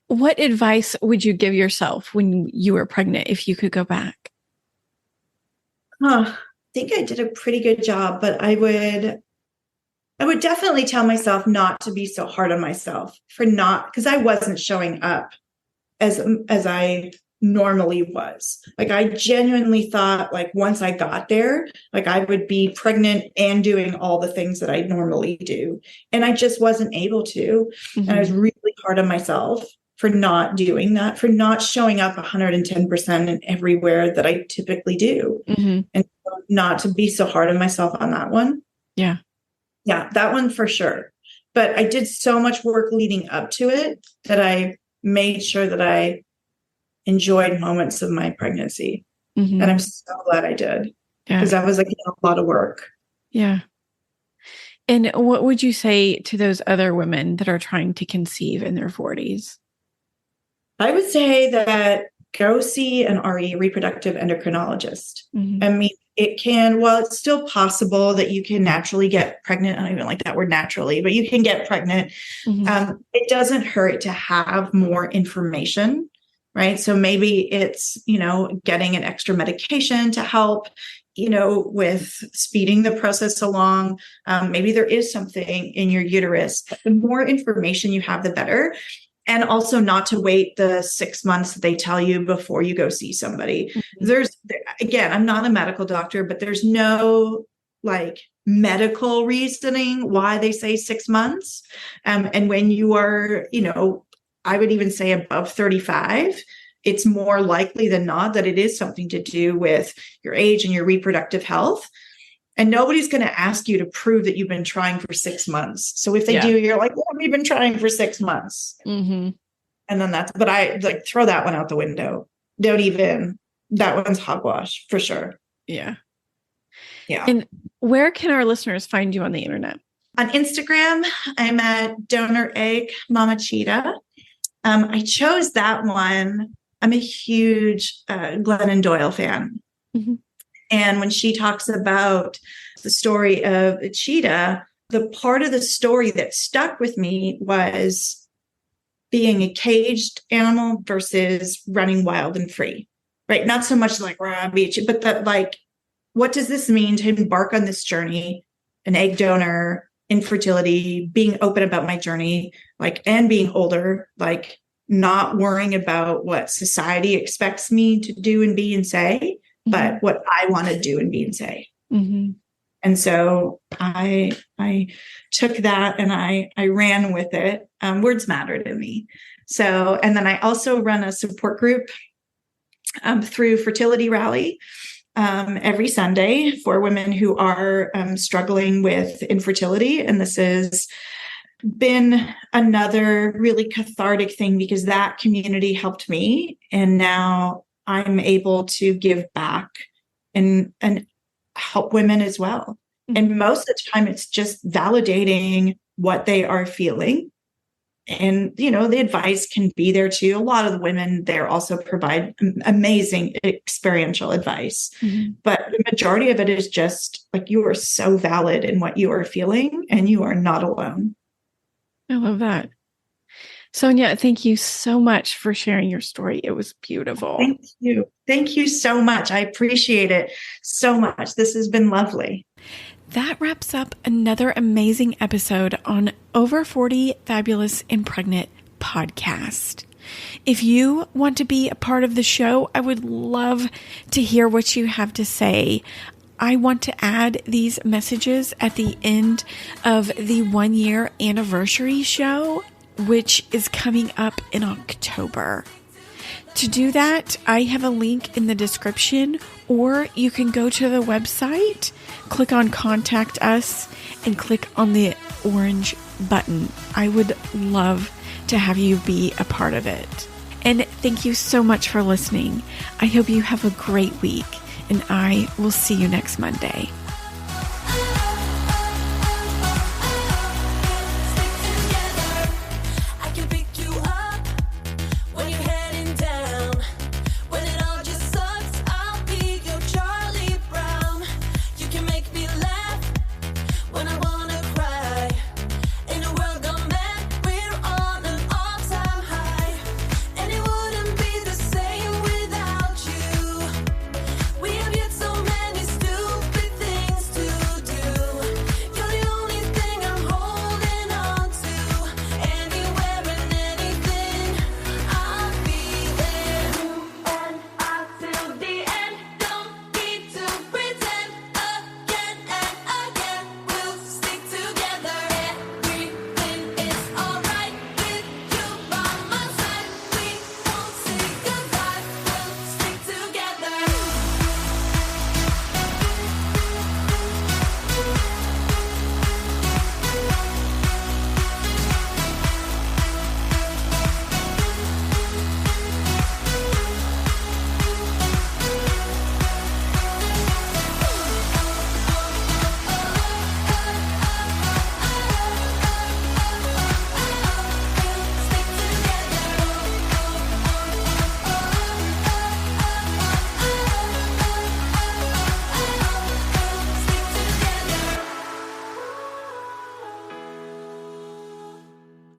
What advice would you give yourself when you were pregnant if you could go back? I think I did a pretty good job, but I would definitely tell myself not to be so hard on myself because I wasn't showing up as I normally was. Like I genuinely thought like once I got there, like I would be pregnant and doing all the things that I normally do. And I just wasn't able to. And I was really hard on myself for not doing that, for not showing up 110% in everywhere that I typically do. And not to be so hard on myself on that one. Yeah, that one for sure. But I did so much work leading up to it that I made sure that I enjoyed moments of my pregnancy. And I'm so glad I did because that was like a lot of work. Yeah. And what would you say to those other women that are trying to conceive in their 40s? I would say that go see an RE, reproductive endocrinologist. I mean, it's still possible that you can naturally get pregnant. I don't even like that word naturally, but you can get pregnant. It doesn't hurt to have more information, right? So maybe it's, getting an extra medication to help, with speeding the process along. Maybe there is something in your uterus. But the more information you have, the better. And also not to wait the 6 months that they tell you before you go see somebody. Again, I'm not a medical doctor, but there's no like medical reasoning why they say 6 months. And when you are, I would even say above 35, it's more likely than not that it is something to do with your age and your reproductive health. And nobody's going to ask you to prove that you've been trying for 6 months. So if they do, you're like, well, we've been trying for 6 months. And then but I like throw that one out the window. That one's hogwash for sure. Yeah. And where can our listeners find you on the internet? On Instagram, I'm at Donor Egg Mama Cheetah. I chose that one. I'm a huge Glennon Doyle fan. And when she talks about the story of a cheetah, the part of the story that stuck with me was being a caged animal versus running wild and free, right? Not so much like we're on a beach, but that like, what does this mean to embark on this journey? An egg donor, infertility, being open about my journey, like, and being older, like not worrying about what society expects me to do and be and say, but what I want to do and be and say. Mm-hmm. And so I took that and I ran with it. Words matter to me. So, and then I also run a support group through Fertility Rally every Sunday for women who are struggling with infertility. And this has been another really cathartic thing because that community helped me. And now I'm able to give back and help women as well. And most of the time, it's just validating what they are feeling. And, you know, the advice can be there too. A lot of the women there also provide amazing experiential advice. Mm-hmm. But the majority of it is just like, you are so valid in what you are feeling and you are not alone. I love that. Sonia, thank you so much for sharing your story. It was beautiful. Thank you. Thank you so much. I appreciate it so much. This has been lovely. That wraps up another amazing episode on Over 40 Fabulous and Pregnant podcast. If you want to be a part of the show, I would love to hear what you have to say. I want to add these messages at the end of the 1-year anniversary show, which is coming up in October. To do that, I have a link in the description, or you can go to the website, click on Contact Us, and click on the orange button. I would love to have you be a part of it. And thank you so much for listening. I hope you have a great week, and I will see you next Monday.